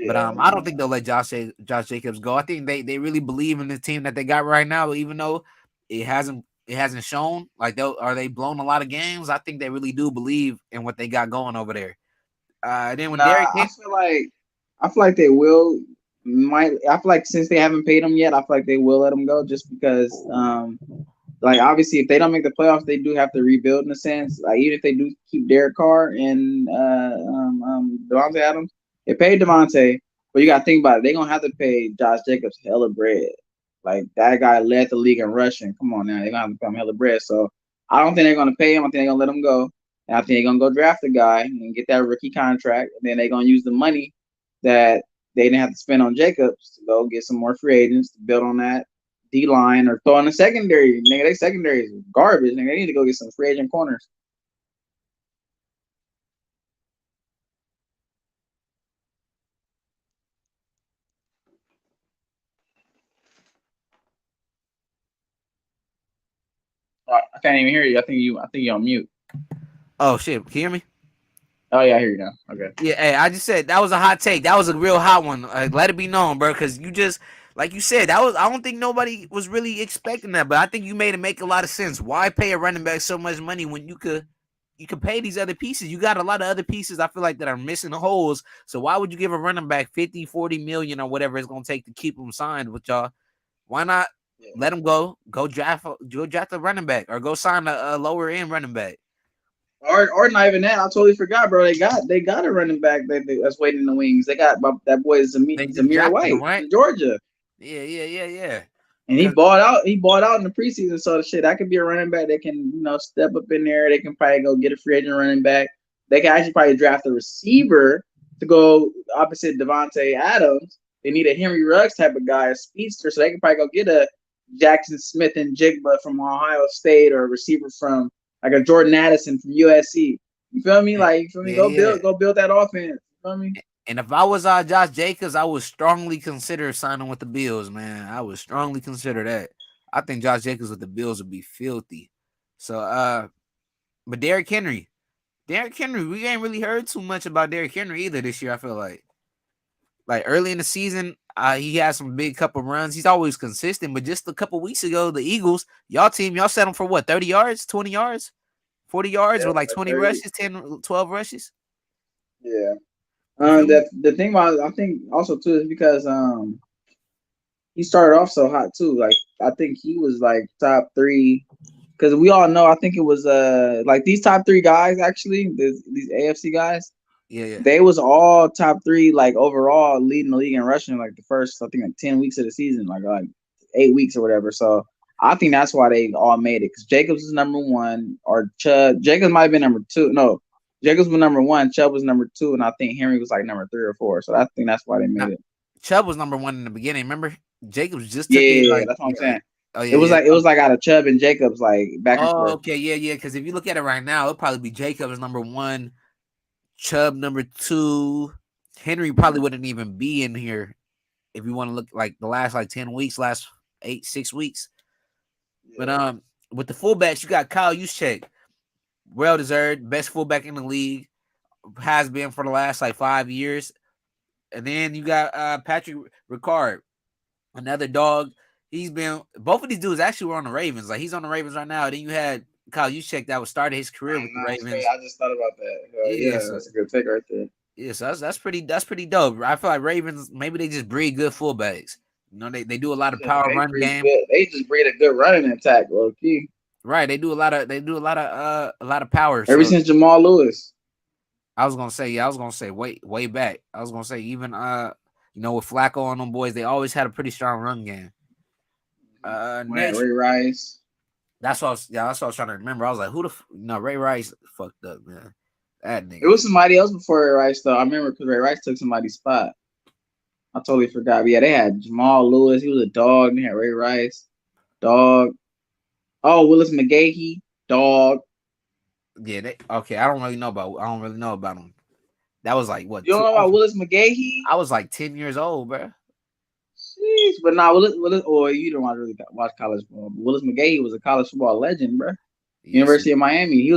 But Yeah, I don't think they'll let Josh Jacobs go. I think they really believe in the team that they got right now, even though it hasn't shown. Like they blown a lot of games. I think they really do believe in what they got going over there. Then when nah, Derrick hit, I feel like they will. I feel like since they haven't paid him yet, I feel like they will let him go just because like obviously if they don't make the playoffs, they do have to rebuild in a sense. Like even if they do keep Derek Carr and Devontae Adams, they paid Devontae, but you gotta think about it. They're gonna have to pay Josh Jacobs hella bread. Like that guy led the league in rushing. Come on now, they're gonna have to pay him hella bread. So I don't think they're gonna pay him. I think they're gonna let him go. And I think they're gonna go draft a guy and get that rookie contract. And then they're gonna use the money that they didn't have to spend on Jacobs to go get some more free agents to build on that D line or throw in the secondary. Nigga, they secondary is garbage. Nigga, they need to go get some free agent corners. I can't even hear you. I think you're on mute. oh shit, can you hear me? Oh yeah, I hear you now. Okay. Yeah, hey, I just said that was a hot take. That was a real hot one. Let it be known, bro, because you just like you said that was. I don't think nobody was really expecting that, but I think you made it make a lot of sense. Why pay a running back so much money when you could pay these other pieces? You got a lot of other pieces. I feel like that are missing the holes. So why would you give a running back 50, 40 million or whatever it's gonna take to keep him signed with y'all? Why not Yeah. let him go? Go draft a running back or go sign a lower end running back. Or not even that. I totally forgot, bro. They got a running back that's waiting in the wings. They got that boy They just Zamir drafted him, White right? from Georgia. Yeah, yeah, yeah, yeah. And he bought out. He bought out in the preseason. So the shit that could be a running back that can step up in there. They can probably go get a free agent running back. They can actually probably draft a receiver to go opposite Devontae Adams. They need a Henry Ruggs type of guy, a speedster. So they can probably go get a Jackson Smith and Jigba from Ohio State or a receiver from like a Jordan Addison from USC. You feel me? Like you feel me? Yeah, yeah. Go build that offense. You feel me? And if I was Josh Jacobs, I would strongly consider signing with the Bills, man. I would strongly consider that. I think Josh Jacobs with the Bills would be filthy. So but Derrick Henry, we ain't really heard too much about Derrick Henry either this year, I feel like. Like early in the season, he had some big couple runs. He's always consistent, but just a couple weeks ago, the Eagles, y'all set him for what, 30 yards, 20 yards, 40 yards Yeah, with like 20 30. rushes, 10, 12 rushes. Yeah. You feel me? The thing about I think also too is because he started off so hot too. Like I think he was like top three because we all know. I think it was like these top three guys actually these AFC guys. Yeah, yeah. They was all top three like overall leading the league in rushing like the first I think like 10 weeks of the season like 8 weeks or whatever. So I think that's why they all made it because Jacobs was number one or Chubb. Jacobs might have been number two. No, Jacobs was number one. Chubb was number two, and I think Henry was like number three or four. So I think that's why they Now, made it. Chubb was number one in the beginning. Remember, Jacobs just Yeah, took it. yeah, yeah, Like, that's what I'm yeah, saying. oh yeah, It was yeah. like out of Chubb and Jacobs like back and Oh, forth. okay, yeah, yeah. Because if you look at it right now, it'll probably be Jacobs number one, Chubb number two. Henry probably wouldn't even be in here if you want to look like the last like 10 weeks, last 6 weeks. But Yeah. with the fullbacks, you got Kyle Juszczyk, well deserved, best fullback in the league, has been for the last like 5 years. And then you got Patrick Ricard. another dog. He's been both of these dudes actually were on the Ravens. Like he's on the Ravens right now. Then you had Kyle Juszczyk that was started his career with the Ravens. I just thought about that. Yeah, That's a good take right there. Yeah, so that's pretty dope. I feel like Ravens maybe they just breed good fullbacks. You know, they do a lot of power run game. They just breed a good running attack, low key. Right, they do a lot of power. Ever since Jamal Lewis. I was gonna say way back. I was gonna say even with Flacco and them boys, they always had a pretty strong run game. Ray Rice. That's what I was trying to remember. I was like, Ray Rice fucked up, man. That nigga. It was somebody else before Ray Rice, though. I remember because Ray Rice took somebody's spot. I totally forgot. But yeah, they had Jamal Lewis. He was a dog. They had Ray Rice, dog. Oh, Willis McGahee, dog. Yeah, okay. I don't really know about him. That was like what? You don't know about Willis McGahee? I was like 10 years old, bro. Jeez, but nah, Willis, or you don't really watch college football. But Willis McGahee was a college football legend, bro. Yes. University of Miami. He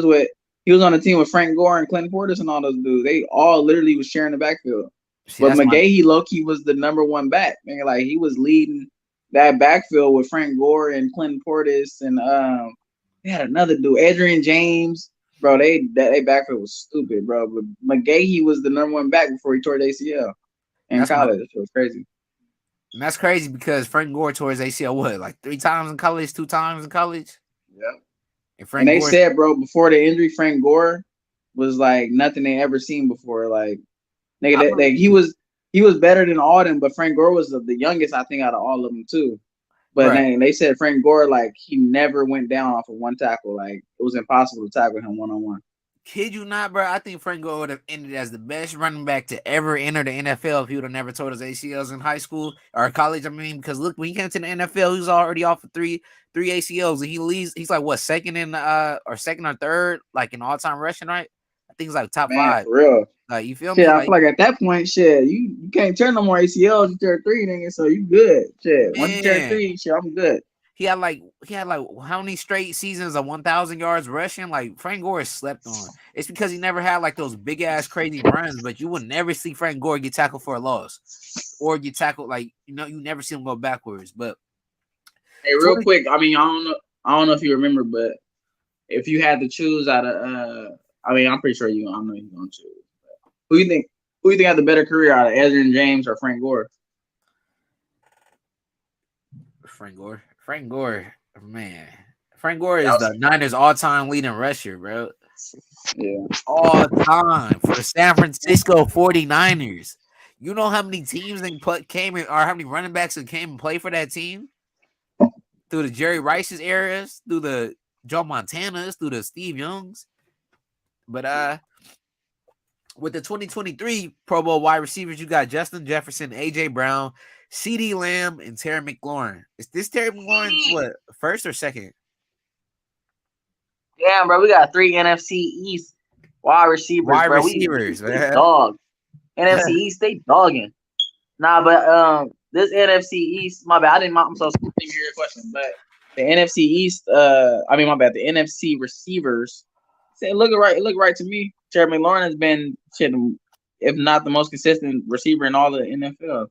was on the team with Frank Gore and Clinton Portis and all those dudes. They all literally was sharing the backfield. But McGahee low-key was the number one back. Man, like he was leading that backfield with Frank Gore and Clinton Portis and they had another dude, Adrian James. Bro, they backfield was stupid, bro. But McGahee was the number one back before he tore his ACL in college. It was crazy. And that's crazy because Frank Gore tore his ACL like 3 times in college, 2 times in college. Yep. And they said, bro, before the injury, Frank Gore was like nothing they ever seen before. Like, nigga, he was better than all them, but Frank Gore was the youngest, I think, out of all of them too. But they said Frank Gore, like, he never went down off of one tackle. Like, it was impossible to tackle him one-on-one. Kid you not, bro. I think Frank Gore would have ended as the best running back to ever enter the NFL if he would have never tore his ACLs in high school or college. I mean, because look, when he came to the NFL, he was already off of three ACLs, and he's like what, second or third, like in all-time rushing, right? I think he's like top 5. For real. Like, you feel me? I feel like at that point, shit, you can't turn no more ACLs. You turn 3, nigga, so you good. Shit, once you turn 3, shit, I'm good. He had like how many straight seasons of 1,000 yards rushing? Like Frank Gore is slept on. It's because he never had like those big ass crazy runs, but you would never see Frank Gore get tackled for a loss or get tackled you never see him go backwards. But hey, real quick, I mean, I don't know if you remember, but if you had to choose out of I mean, I'm pretty sure I know you're gonna choose. Who you think had the better career out of Adrian James or Frank Gore? Frank Gore, man. Frank Gore is the Niners all-time leading rusher, bro. Yeah. All time for the San Francisco 49ers. You know how many teams came in, or how many running backs that came and played for that team? Through the Jerry Rice's eras, through the Joe Montanas, through the Steve Youngs. But with the 2023 Pro Bowl wide receivers, you got Justin Jefferson, A.J. Brown, CeeDee Lamb, and Terry McLaurin. Is this Terry McLaurin what, first or second? Damn, bro, we got 3 NFC East wide receivers. Man. Dog. NFC East, they dogging. Nah, but this NFC East, my bad. I'm so stupid to hear your question, but the NFC East, the NFC receivers. It look right to me. Terry McLaurin has been shit, if not the most consistent receiver in all of the NFL.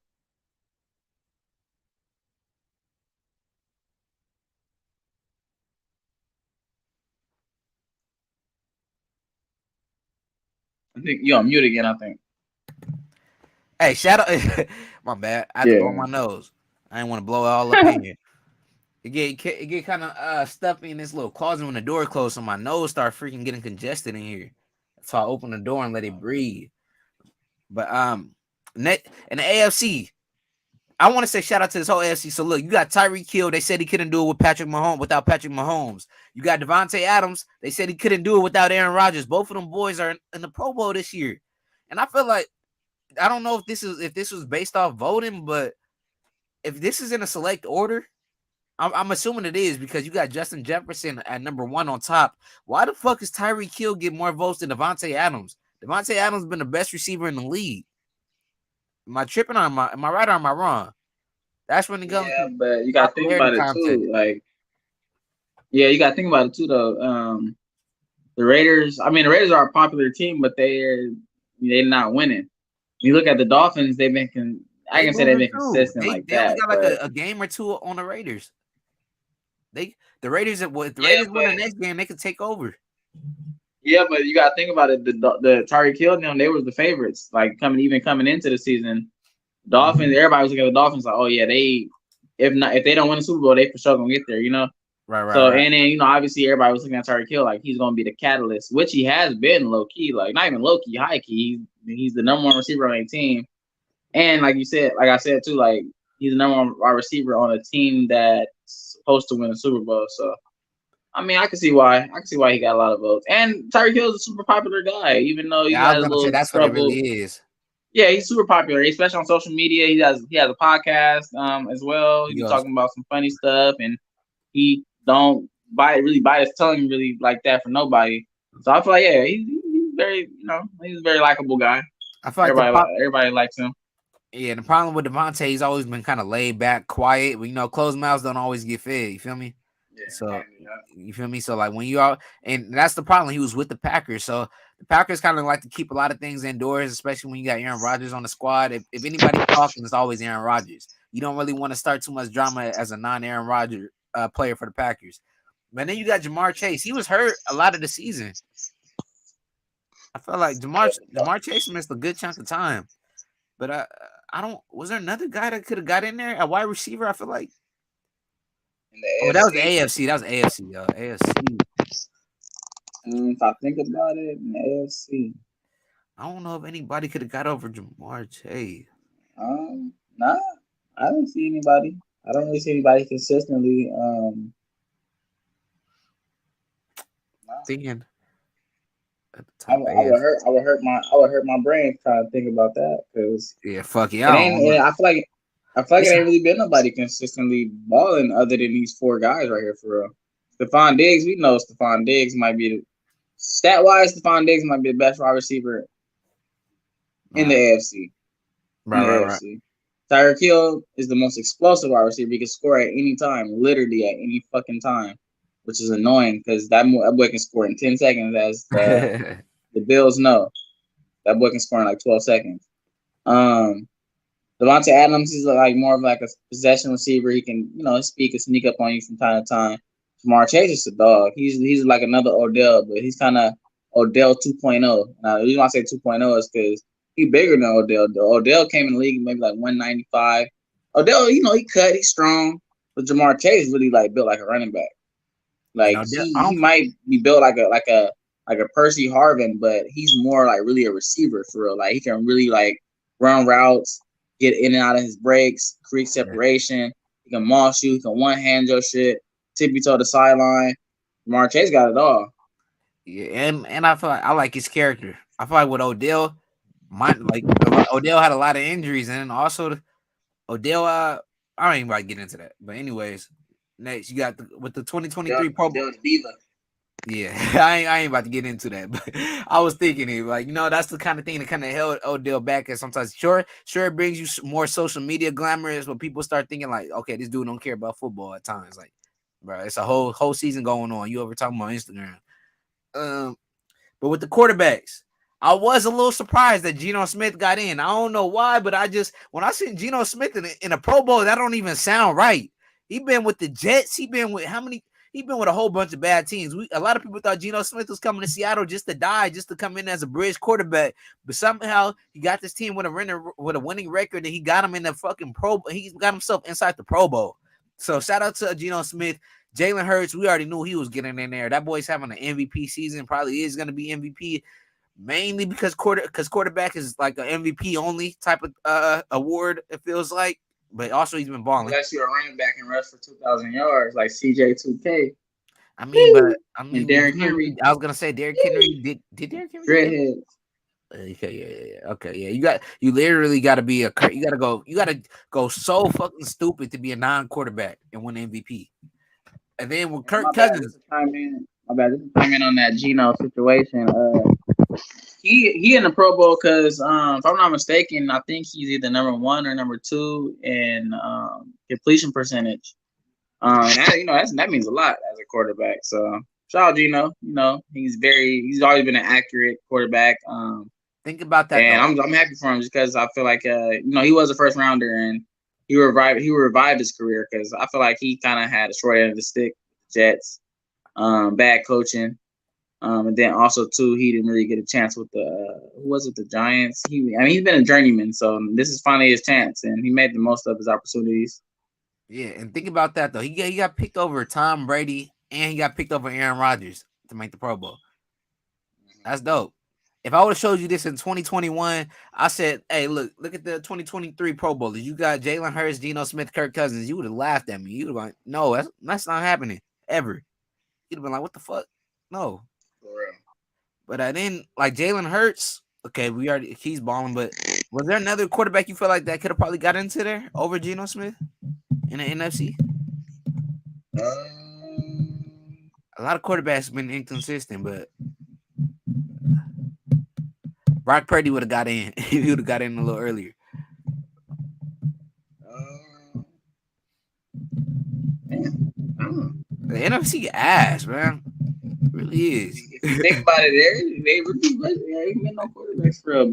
I think you're on mute again, I think. Hey, shout out. My bad. I had to blow my nose. I didn't want to blow it all up in here. It get kind of stuffy in this little closet when the door closed, so my nose started freaking getting congested in here. So I opened the door and let it breathe. But in the AFC, I want to say shout out to this whole AFC. So look, you got Tyreek Hill. They said he couldn't do it without Patrick Mahomes. You got Devontae Adams. They said he couldn't do it without Aaron Rodgers. Both of them boys are in the Pro Bowl this year. And I feel like, I don't know if this was based off voting, but if this is in a select order, I'm assuming it is because you got Justin Jefferson at number 1 on top. Why the fuck is Tyreek Hill get more votes than Devontae Adams? Devontae Adams has been the best receiver in the league. Am I tripping or am I right or am I wrong? That's when it comes. Yeah, but you got to think about it too. Like, yeah, you got to think about it too, though. The Raiders. I mean, the Raiders are a popular team, but they're not winning. You look at the Dolphins; they've been I can say they've been consistent They like they only that. got like But a game or two on the Raiders. The Raiders if the yeah, Raiders win the but next game, they could take over. yeah, but you gotta think about it. The Tyreek Hill them, they was the favorites. Like coming into the season, Dolphins. Everybody was looking at the Dolphins like, oh yeah, if they don't win the Super Bowl, they for sure gonna get there. So Right. and then obviously everybody was looking at Tyreek Hill like he's gonna be the catalyst, which he has been low key, like not even low key, high key. He's the number one receiver on a team, and like I said too, like he's the number one wide receiver on a team that's supposed to win the Super Bowl. So I mean, I can see why. He got a lot of votes, and Tyreek Hill is a super popular guy, even though he Yeah, I had was a gonna say little that's what it trouble. really is. Yeah, he's super popular, especially on social media. He has a podcast as well. He be Yes. talking about some funny stuff, and he don't really bite his tongue really like that for nobody. So I feel like he's very he's a very likable guy. I feel like Everybody likes him. Yeah, the problem with Devontae, he's always been kind of laid back, quiet. But, closed mouths don't always get fed. You feel me? Yeah, so you feel me? So like when you are, and that's the problem. He was with the Packers, so the Packers kind of like to keep a lot of things indoors, especially when you got Aaron Rodgers on the squad. If anybody's talking, it's always Aaron Rodgers. You don't really want to start too much drama as a non-Aaron Rodgers player for the Packers. But then you got Jamar Chase. He was hurt a lot of the season. I felt like Jamar Chase missed a good chunk of time. But I don't. Was there another guy that could have got in there? A wide receiver? I feel like. That was the AFC. That was AFC, yo. AFC. If I think about it, in the AFC, I don't know if anybody could have got over Jamar Chase. Nah, I don't see anybody. I don't really see anybody consistently. Thinking. I would hurt my brain trying to think about that because fuck yeah. I feel like it ain't really been nobody consistently balling other than these four guys right here for real. Stephon Diggs, we know Stephon Diggs might be stat wise. Stephon Diggs might be the best wide receiver in the AFC. Right. Tyreek Hill is the most explosive wide receiver. He can score at any time, literally at any fucking time, which is annoying because that boy can score in 10 seconds, as the Bills know. That boy can score in like 12 seconds. Devontae Adams is like more of like a possession receiver. He can, speak and sneak up on you from time to time. Jamar Chase is a dog. He's like another Odell, but he's kind of Odell 2.0. Now, the reason I say 2.0 is because he's bigger than Odell. Odell came in the league maybe like 195. Odell, he cut, he's strong, but Jamar Chase really like built like a running back. Like he might be built like a Percy Harvin, but he's more like really a receiver for real. Like he can really like run routes, get in and out of his breaks, create separation. He can moss you, he can one hand your shit, tip you to the sideline. Jamar Chase got it all. Yeah, and I feel like I like his character. I feel like with Odell, Odell had a lot of injuries, and also Odell. I don't even about to get into that, but anyways. Next, you got with the 2023 Pro Bowl. Yeah, I ain't about to get into that, but I was thinking it that's the kind of thing that kind of held Odell back. And sometimes, sure, it brings you more social media glamorous, but people start thinking like, okay, this dude don't care about football at times. Like, bro, it's a whole season going on. You over talking about Instagram? But with the quarterbacks, I was a little surprised that Geno Smith got in. I don't know why, but when I see Geno Smith in a Pro Bowl, that don't even sound right. He been with the Jets. He been with He been with a whole bunch of bad teams. A lot of people thought Geno Smith was coming to Seattle just to die, just to come in as a bridge quarterback. But somehow he got this team with a winning record, and he got him in the fucking Pro. He got himself inside the Pro Bowl. So shout out to Geno Smith. Jalen Hurts, we already knew he was getting in there. That boy's having an MVP season. Probably is going to be MVP. Mainly because quarterback is like an MVP only type of award. It feels like. But also he's been balling. Unless you're a running back and rush for 2,000 yards like CJ2K. I mean, Derrick Henry. I was gonna say Derrick Henry. Did Derrick Henry? Dreadheads. Okay, yeah. Okay, yeah. You literally got to be you got to go so fucking stupid to be a non-quarterback and win MVP. And then with Kirk Cousins, my bad. Just chime in on that Geno situation. He in the Pro Bowl because if I'm not mistaken, I think he's either number 1 or number 2 in completion percentage. That means a lot as a quarterback. So shout out Geno. He's always been an accurate quarterback. Think about that And though. I'm happy for him just because I feel like he was a first rounder and he revived his career because I feel like he kind of had a short end of the stick. Jets, bad coaching, and then also too he didn't really get a chance with the who was it, the Giants. He's been a journeyman, so this is finally his chance, and he made the most of his opportunities. Yeah, and think about that though. He got picked over Tom Brady and he got picked over Aaron Rodgers to make the Pro Bowl. That's dope. If I would have showed you this in 2021, I said, "Hey, look at the 2023 Pro Bowlers. You got Jalen Hurts, Geno Smith, Kirk Cousins." You would have laughed at me. You'd have been like, "No, that's not happening ever." You'd have been like, "What the fuck?" No. For real. But then, like Jalen Hurts, okay, he's balling. But was there another quarterback you feel like that could have probably got into there over Geno Smith in the NFC? A lot of quarterbacks been inconsistent, but Brock Purdy would have got in. He would have got in a little earlier. The NFC ass, man. It really is. If you think about it, they really ain't been no quarterbacks for real.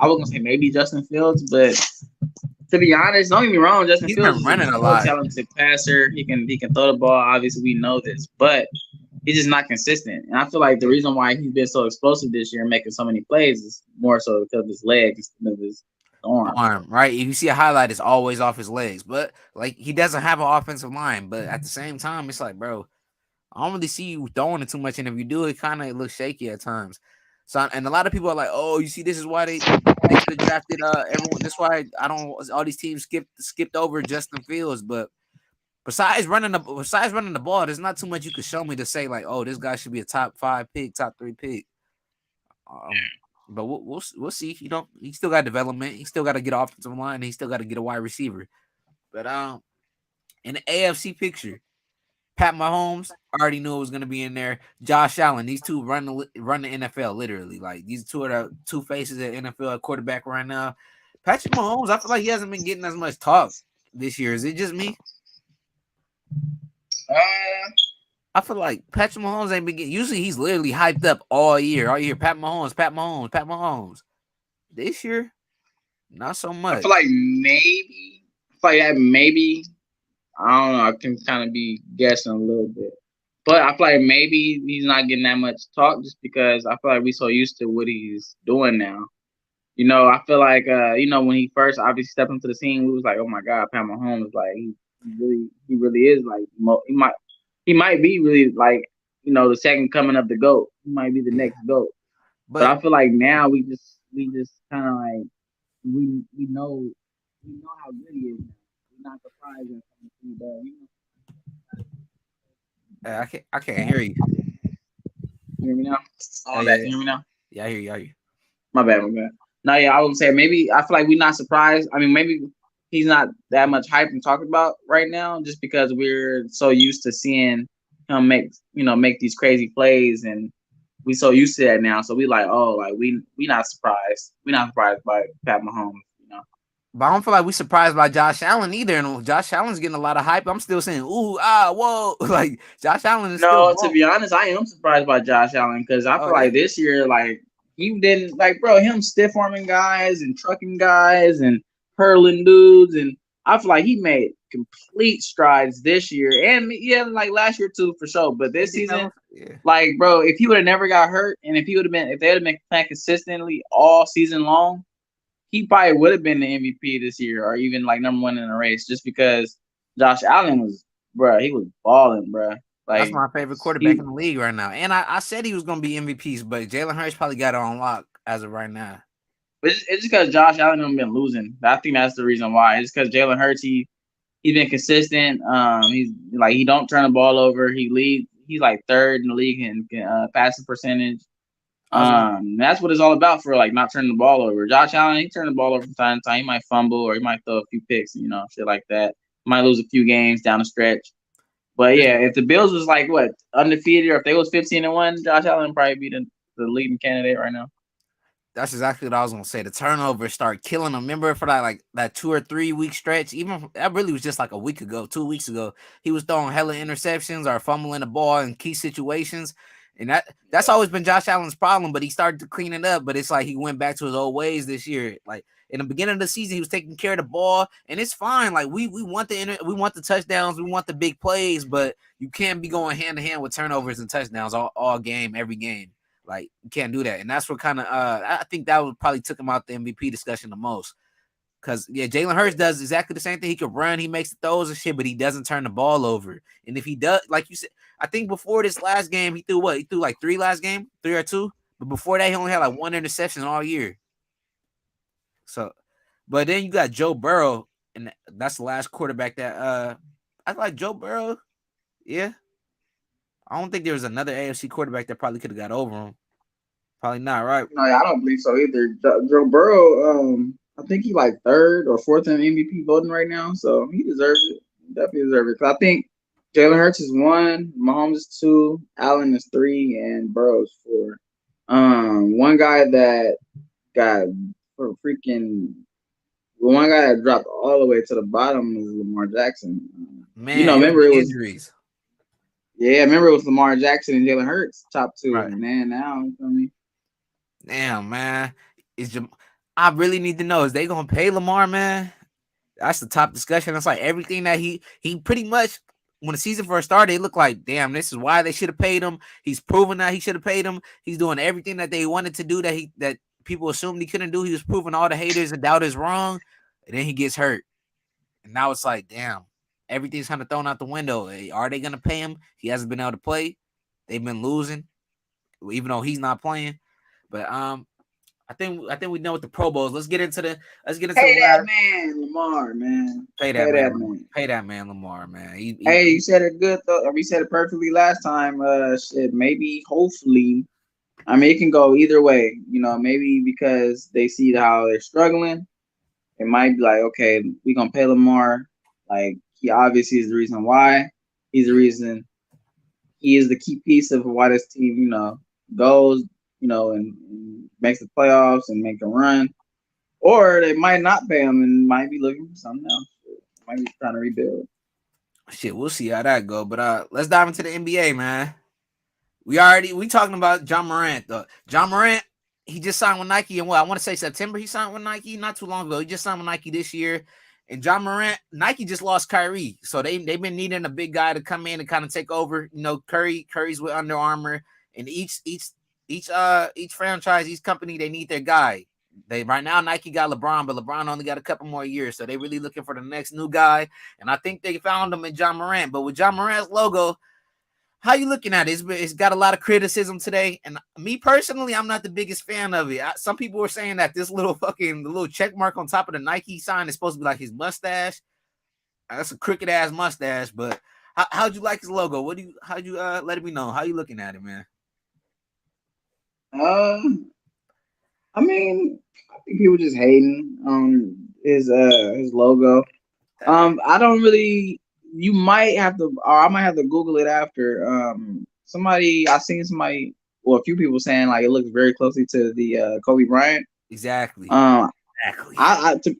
I was gonna say maybe Justin Fields, but to be honest, don't get me wrong, Justin He's Fields been is running a a lot. talented passer. He can throw the ball. Obviously, we know this, but he's just not consistent. And I feel like the reason why he's been so explosive this year and making so many plays is more so because of his legs instead of his arm. Right? If you see a highlight, it's always off his legs. But like he doesn't have an offensive line. But at the same time, it's like, bro, I don't really see you throwing it too much. And if you do, it kind of looks shaky at times. So, and a lot of people are like, oh, you see, this is why they should have drafted everyone. That's why all these teams skipped over Justin Fields. But besides running the ball, there's not too much you could show me to say like, oh, this guy should be a top 5 pick, top 3 pick. But we'll see. He still got development. He still got to get offensive line. And he still got to get a wide receiver. But in the AFC picture, Pat Mahomes, I already knew it was going to be in there. Josh Allen, these two run the NFL literally. Like these two are the two faces of NFL at quarterback right now. Patrick Mahomes, I feel like he hasn't been getting as much talk this year. Is it just me? I feel like Patrick Mahomes ain't been getting. Usually he's literally hyped up all year. Pat Mahomes. This year, not so much. I feel like maybe I don't know. I can kind of be guessing a little bit, but I feel like maybe he's not getting that much talk just because I feel like we're so used to what he's doing now. I feel like when he first obviously stepped into the scene, we was like, oh my God, Pat Mahomes, like he really is like he might be really like the second coming of the GOAT. He might be the next GOAT. But I feel like now we just kind of like we know how good he is now. We're not surprised when he does. I can't hear you. You hear me now? Oh, You hear me now? Yeah, I hear you. My bad. No, yeah, I would say maybe I feel like we're not surprised. I mean, maybe he's not that much hype and talked about right now, just because we're so used to seeing him make these crazy plays, and we so used to that now. So we like, oh, like we not surprised. We're not surprised by Pat Mahomes. But I don't feel like we surprised by Josh Allen either. And Josh Allen's getting a lot of hype. I'm still saying, ooh, whoa. Like Josh Allen is no, to be honest, I am surprised by Josh Allen because I feel like this year, like he didn't him stiff arming guys and trucking guys and hurling dudes, and I feel like he made complete strides this year and like last year too for sure. But this season, like bro, if he would have never got hurt and if they would have been playing consistently all season long, he probably would have been the MVP this year or even like number 1 in the race just because Josh Allen was, he was balling, bro. Like, that's my favorite quarterback in the league right now. And I said he was going to be MVPs, but Jalen Hurts probably got it on lock as of right now. But it's just because Josh Allen has been losing. I think that's the reason why. It's because Jalen Hurts, he's been consistent. He's like he don't turn the ball over. He's like 3rd in the league in passing percentage. That's what it's all about for like not turning the ball over. Josh Allen, he turned the ball over from time to time. He might fumble or he might throw a few picks, shit like that. Might lose a few games down the stretch. But yeah, if the Bills was like undefeated or if they was 15-1, Josh Allen would probably be the leading candidate right now. That's exactly what I was gonna say. The turnovers start killing them. Remember for that 2 or 3 week stretch, even that really was just like a week ago, 2 weeks ago. He was throwing hella interceptions or fumbling the ball in key situations. And that's always been Josh Allen's problem, but he started to clean it up. But it's like he went back to his old ways this year. Like in the beginning of the season, he was taking care of the ball, and it's fine. Like we want we want the touchdowns, we want the big plays, but you can't be going hand to hand with turnovers and touchdowns all game, every game. Like you can't do that, and that's what kind of I think that would probably took him out the MVP discussion the most. Because, yeah, Jalen Hurts does exactly the same thing. He could run, he makes the throws and shit, but he doesn't turn the ball over. And if he does, like you said, I think before this last game, he threw what? He threw like 3 last game, 3 or 2. But before that, he only had like 1 interception all year. So, but then you got Joe Burrow, and that's the last quarterback that I like Joe Burrow. Yeah. I don't think there was another AFC quarterback that probably could have got over him. Probably not, right? No, I don't believe so either. Joe Burrow, I think he like 3rd or 4th in MVP voting right now, so he deserves it. Definitely deserves it. Cause I think Jalen Hurts is 1, Mahomes is 2, Allen is 3, and Burrow is 4. One guy that got one guy that dropped all the way to the bottom is Lamar Jackson. Man, remember it was injuries. Yeah, remember it was Lamar Jackson and Jalen Hurts top 2, right. And then now you feel me? Damn, man. I really need to know, is they gonna pay Lamar, man? That's the top discussion. It's like everything that he pretty much, when the season first started, it looked like, damn, this is why they should have paid him. He's proven that he should have paid him. He's doing everything that they wanted to do that people assumed he couldn't do. He was proving all the haters and doubters wrong, and then he gets hurt. And now it's like, damn, everything's kind of thrown out the window. Are they gonna pay him? He hasn't been able to play. They've been losing, even though he's not playing. But I think we know what the Pro Bowl is. Let's get into pay that man, Lamar, man. Pay that man. Pay that man, Lamar, man. Hey, you said it good though. We said it perfectly last time. Shit, maybe, hopefully. I mean, it can go either way. Maybe because they see how they're struggling, it might be like, okay, we gonna pay Lamar. Like he obviously is the reason why. He's the reason. He is the key piece of why this team, goes, and makes the playoffs and make a run. Or they might not pay him and might be looking for something else. Might be trying to rebuild. Shit, we'll see how that go. But let's dive into the NBA, man. We talking about John Morant though. John Morant, he just signed with Nike in I want to say September. He signed with Nike not too long ago. He just signed with Nike this year. And John Morant, Nike just lost Kyrie, so they've been needing a big guy to come in and kind of take over. Curry's with Under Armour, and each franchise, each company, they need their guy. Right now Nike got LeBron, but LeBron only got a couple more years, so they really looking for the next new guy. And I think they found him in John Morant. But with John Morant's logo, how you looking at it? It's got a lot of criticism today, and me personally, I'm not the biggest fan of it. Some people were saying that this little check mark on top of the Nike sign is supposed to be like his mustache. That's a crooked ass mustache. But how'd you like his logo? How'd you let me know? How you looking at it, man? I mean, I think people just hating on his logo. I don't really. You might have to, or I might have to Google it after. I seen somebody, a few people saying like it looks very closely to the Kobe Bryant. Exactly. Exactly. To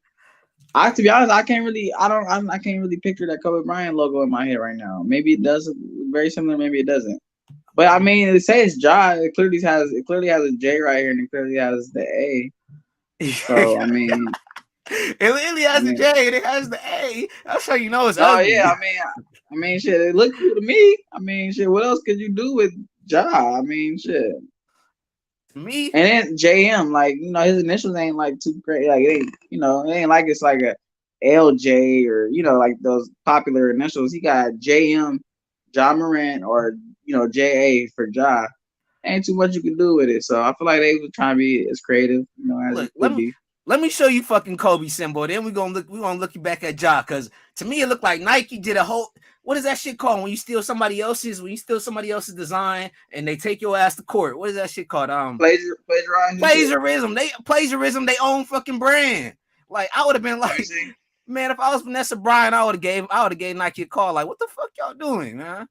be honest, I can't really picture that Kobe Bryant logo in my head right now. Maybe it does, very similar. Maybe it doesn't. But I mean, it says Ja. It clearly has a J right here, and it clearly has the A. So I mean. It literally has the J and it has the A. That's how you know it's ugly. Yeah, I mean, shit, it looked cool to me. I mean, shit, what else could you do with Ja? I mean, shit. Me? And then JM, like, his initials ain't like too great. Like, it ain't, it ain't like it's like a LJ or, like those popular initials. He got JM, Ja Morant, or, JA for Ja. Ain't too much you can do with it. So I feel like they were trying to be as creative, as it could be. Let me show you fucking Kobe symbol. Then we're gonna look you back at Ja, because to me it looked like Nike did a whole, what is that shit called when you steal somebody else's design and they take your ass to court? What is that shit called? Plagiarism. Plagiarism they own fucking brand. Like I would have been like, man, if I was Vanessa Bryant, I would have gave Nike a call. Like, what the fuck y'all doing, man?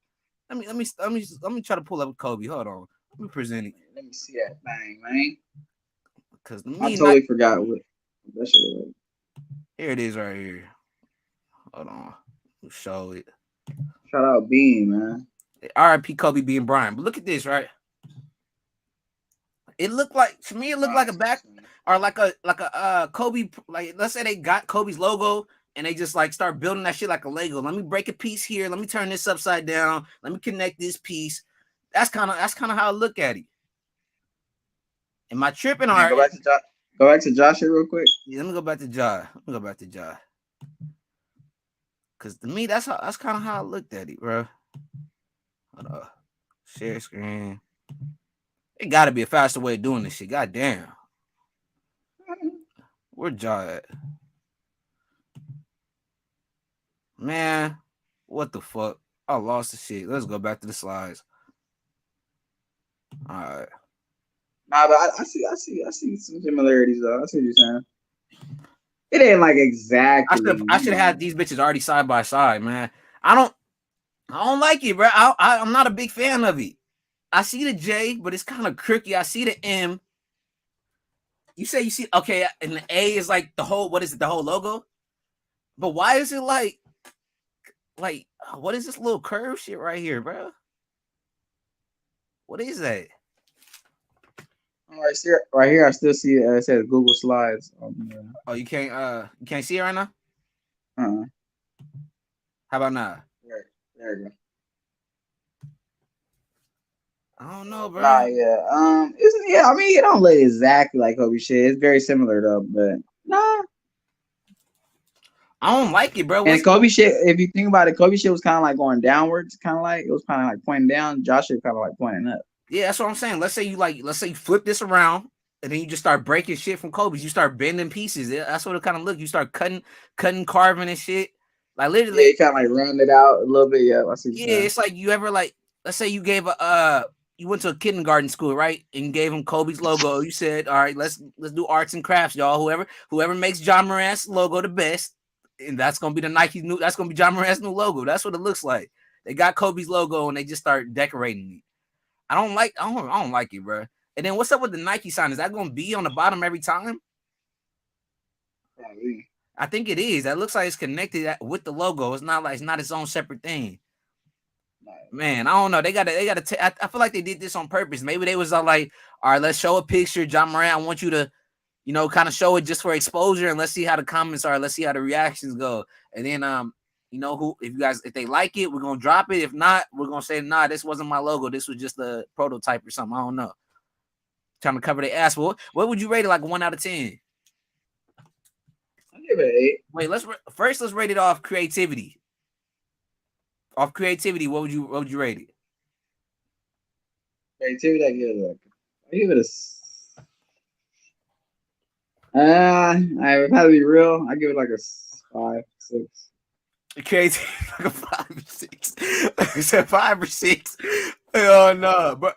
Let me try to pull up Kobe. Hold on. Let me present it. Let me see that thing, man. Because I totally forgot what that shit was. Here it is right here. Hold on. We'll show it. Shout out Bean, man. R.I.P. Kobe Bean Bryant. But look at this, right? It looked like to me. It looked like a back or like a Kobe. Like let's say they got Kobe's logo and they just like start building that shit like a Lego. Let me break a piece here. Let me turn this upside down. Let me connect this piece. That's kind of how I look at it. Am I tripping? Or go back to Josh here real quick. Yeah, let me go back to Ja. Cause to me, that's kind of how I looked at it, bro. Hold on. Share screen. It got to be a faster way of doing this shit. God damn. Where Ja at? Man, what the fuck? I lost the shit. Let's go back to the slides. All right. Nah, but I see some similarities though. I see what you're saying. It ain't like exactly. I should have had these bitches already side by side, man. I don't like it, bro. I'm not a big fan of it. I see the J, but it's kind of crooked. I see the M. You see, okay, and the A is like the whole, what is it, the whole logo? But why is it like, what is this little curve shit right here, bro? What is that? All right here, I still see it says Google Slides. Oh, you can't see it right now? Uh-uh. How about now? There you go. I don't know, bro. Yeah. I mean, it don't look exactly like Kobe shit. It's very similar though, but nah. I don't like it, bro. And Kobe shit, if you think about it, Kobe shit was kind of like going downwards, kind of like it was kind of like pointing down. Josh shit kind of like pointing up. Yeah, that's what I'm saying. Let's say you flip this around and then you just start breaking shit from Kobe's. You start bending pieces. That's what it kind of look. You start cutting, carving and shit. Like literally, you kind of like round it out a little bit. Yeah, I see. Yeah, it's like you ever like, let's say you gave you went to a kindergarten school, right? And you gave him Kobe's logo. You said, all right, let's do arts and crafts, y'all. Whoever makes Ja Morant's logo the best, and that's gonna be that's gonna be Ja Morant's new logo. That's what it looks like. They got Kobe's logo and they just start decorating it. I don't like it, bro. And then what's up with the Nike sign? Is that gonna be on the bottom every time? Probably. I think it is. That looks like it's connected with the logo. It's not its own separate thing. Man, I don't know. They gotta. I feel like they did this on purpose. Maybe they was like, all right, let's show a picture, Ja Morant. I want you to, kind of show it just for exposure, and let's see how the comments are. Let's see how the reactions go, and then if they like it, we're gonna drop it. If not, we're gonna say, nah, this wasn't my logo. This was just a prototype or something. I don't know. Trying to cover their ass. What would you rate it? Like 1 out of 10? I give it an 8. Wait, let's rate it off creativity. Off creativity, what would you rate it? Creativity, I give it I would have to be real. I give it like a 5, 6. Creativity like a 5 or 6. I said 5 or 6. Oh no, but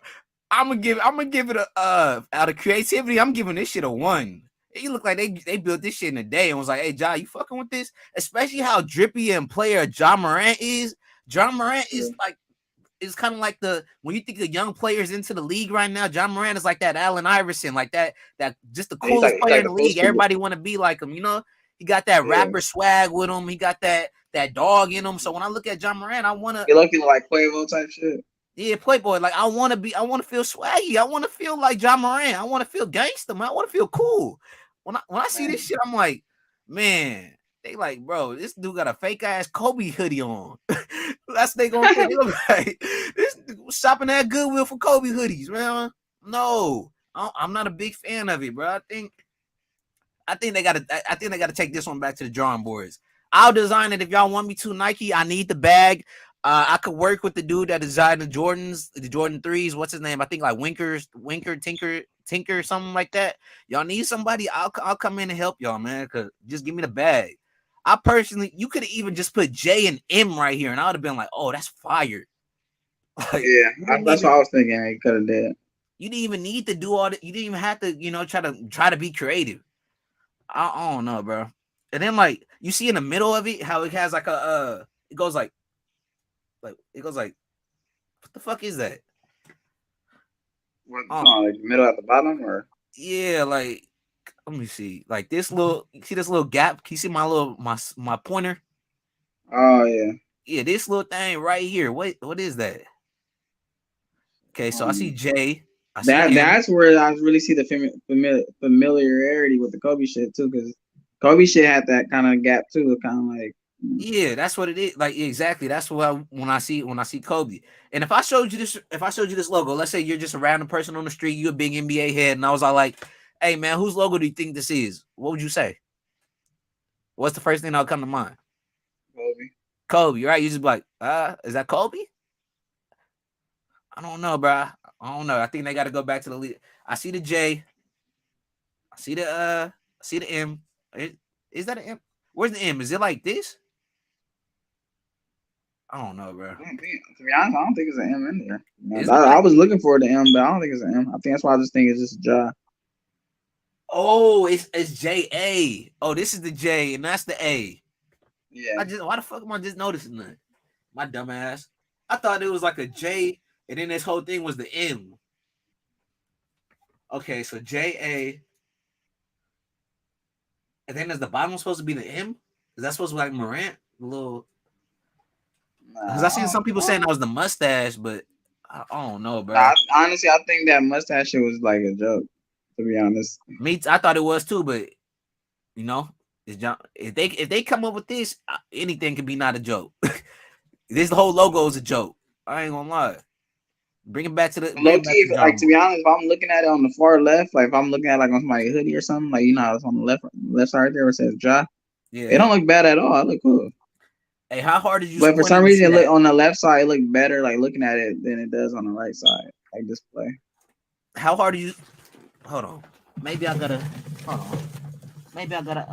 I'm gonna give it a out of creativity. I'm giving this shit a 1. It look like they built this shit in a day and was like, hey, Ja, you fucking with this? Especially how drippy and player Ja Morant is. Ja Morant is like, it's kind of like when you think of young players into the league right now, Ja Morant is like that Allen Iverson, like that just the coolest player in the league. Everybody want to be like him, He got that rapper swag with him. He got that dog in him. So when I look at Ja Morant, I want to. You're looking like Quavo type shit. Yeah, Playboy. Like I want to feel swaggy. I want to feel like Ja Morant. I want to feel gangster, man. I want to feel cool. When I see this shit, I'm like, man. They like, bro, this dude got a fake ass Kobe hoodie on. That's what they gonna think. They look like this shopping at Goodwill for Kobe hoodies, man. No, I'm not a big fan of it, bro. I think they gotta take this one back to the drawing boards. I'll design it if y'all want me to. Nike, I need the bag. I could work with the dude that designed the Jordans, the Jordan 3s. What's his name? I think like Winker, Tinker, something like that. Y'all need somebody? I'll come in and help y'all, man. Cause just give me the bag. I personally, you could have even just put J and M right here, and I would have been like, "Oh, that's fire." Like, yeah, that's what I was thinking. I could have did. You didn't even need to do all that. You didn't even have to, try to be creative. I don't know, bro. And then like you see in the middle of it, how it has like it goes like, what the fuck is that? What, like middle at the bottom, or yeah, like. Let me see. Like this little, you see this little gap? Can you see my pointer? Oh yeah. Yeah, this little thing right here. What is that? Okay, so I see J. That's where I really see the familiarity with the Kobe shit too, because Kobe shit had that kind of gap too, kind of like. Yeah, that's what it is. Like exactly. That's what when I see Kobe. And if I showed you this logo, let's say you're just a random person on the street, you're a big NBA head, and I was all like, "Hey man, whose logo do you think this is?" What would you say? What's the first thing that'll come to mind? Kobe, right? You just be like, is that Kobe? I don't know, bro. I don't know. I think they got to go back to the lead. I see the J. I see the M. Is that an M? Where's the M? Is it like this? I don't know, bro. To be honest, I don't think it's an M in there. I was looking for the M, but I don't think it's an M. I think that's why I just think it's just a Ja. Oh, it's J-A. Oh, this is the J, and that's the A. Yeah. Why the fuck am I just noticing that? My dumb ass. I thought it was like a J, and then this whole thing was the M. Okay, so J-A. And then is the bottom supposed to be the M? Is that supposed to be like Morant? A little. Because I seen some people saying that was the mustache, but I don't know, bro. Honestly, I think that mustache shit was like a joke. To be honest, I thought it was too, but you know, if they come up with this, anything could be not a joke. This whole logo is a joke. I ain't gonna lie. Bring it back to the low key. Like to be honest, if I'm looking at it on the far left, like if I'm looking at like on somebody's hoodie or something, like you know, how it's on the left side there where it says Ja. Yeah, it don't look bad at all. It look cool. Hey, how hard did you? But for some reason, it look on the left side, it look better, like looking at it than it does on the right side, like display. How hard do you? Hold on. Maybe I gotta. Hold on. Maybe I gotta.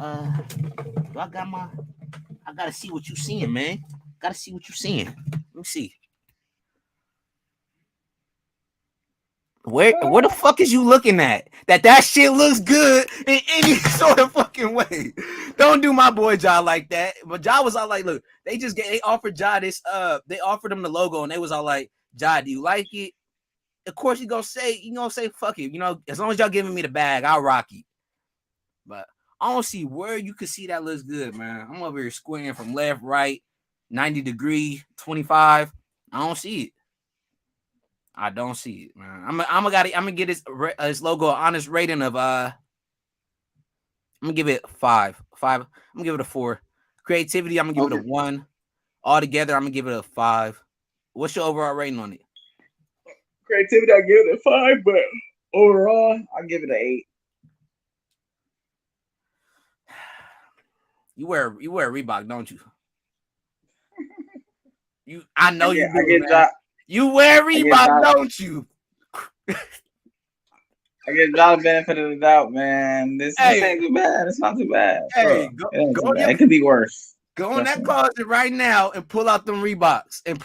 I gotta see what you seeing, man. Gotta see what you seeing. Let me see. Where the fuck is you looking at? That shit looks good in any sort of fucking way. Don't do my boy Ja like that. But Ja was all like, look, they offered Ja this, they offered him the logo and they was all like, Ja, do you like it? Of course you gonna say fuck it. You know, as long as y'all giving me the bag, I'll rock it. But I don't see where you could see that looks good, man. I'm over here squaring from left, right, 90 degree, 25. I don't see it. I don't see it, man. I'm gonna get his logo an honest rating of I'm gonna give it 5. I'm gonna give it a 4. Creativity, I'm gonna give it a 1. Altogether, I'm gonna give it a 5. What's your overall rating on it? Creativity, I give it a 5, but overall, I give it an 8. You wear Reebok, don't you? I know you do. You wear Reebok, don't you? I give Ja the benefit of the doubt, man. This ain't too bad. It's not too bad. Hey, it could be worse. Go in that closet right now and pull out them Reeboks and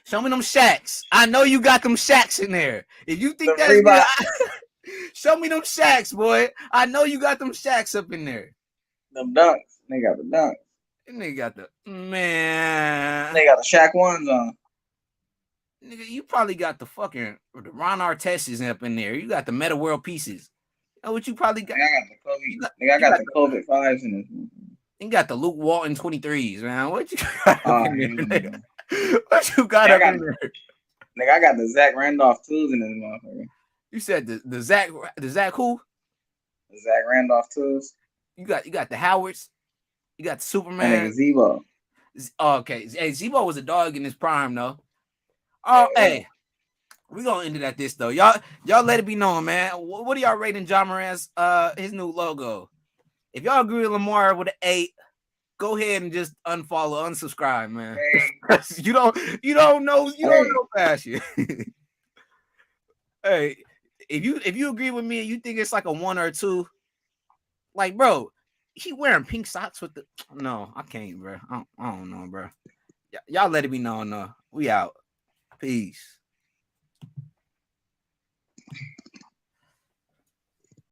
show me them Shaqs. I know you got them Shaqs in there. If you think that's good, show me them Shaqs, boy. I know you got them Shaqs up in there. Them dunks. They got the dunks. And they got the man. They got the Shaq ones on. Nigga, you probably got the Ron Artest up in there. You got the Meta World Pieces. You know what you probably got? I got the COVID 5s in this. You got the Luke Walton 23s, man. What you got up in there? What you got up in there? Nigga, I got the Zach Randolph 2s in this motherfucker. You said the Zach who? The Zach Randolph 2s. You got the Howards. You got the Superman. And Zebo. Oh, okay. Hey, Zebo was a dog in his prime, though. Oh, yeah. Hey. We gonna end it at this though. Y'all let it be known, man. What are y'all rating Ja Morant's his new logo? If y'all agree with Lamar with an 8, go ahead and just unfollow, unsubscribe, man. Hey. you don't know fashion. Hey, if you agree with me and you think it's like a 1 or 2, like bro, he wearing pink socks with the no, I can't, bro. I don't know, bro. Y'all let it be known, we out. Peace.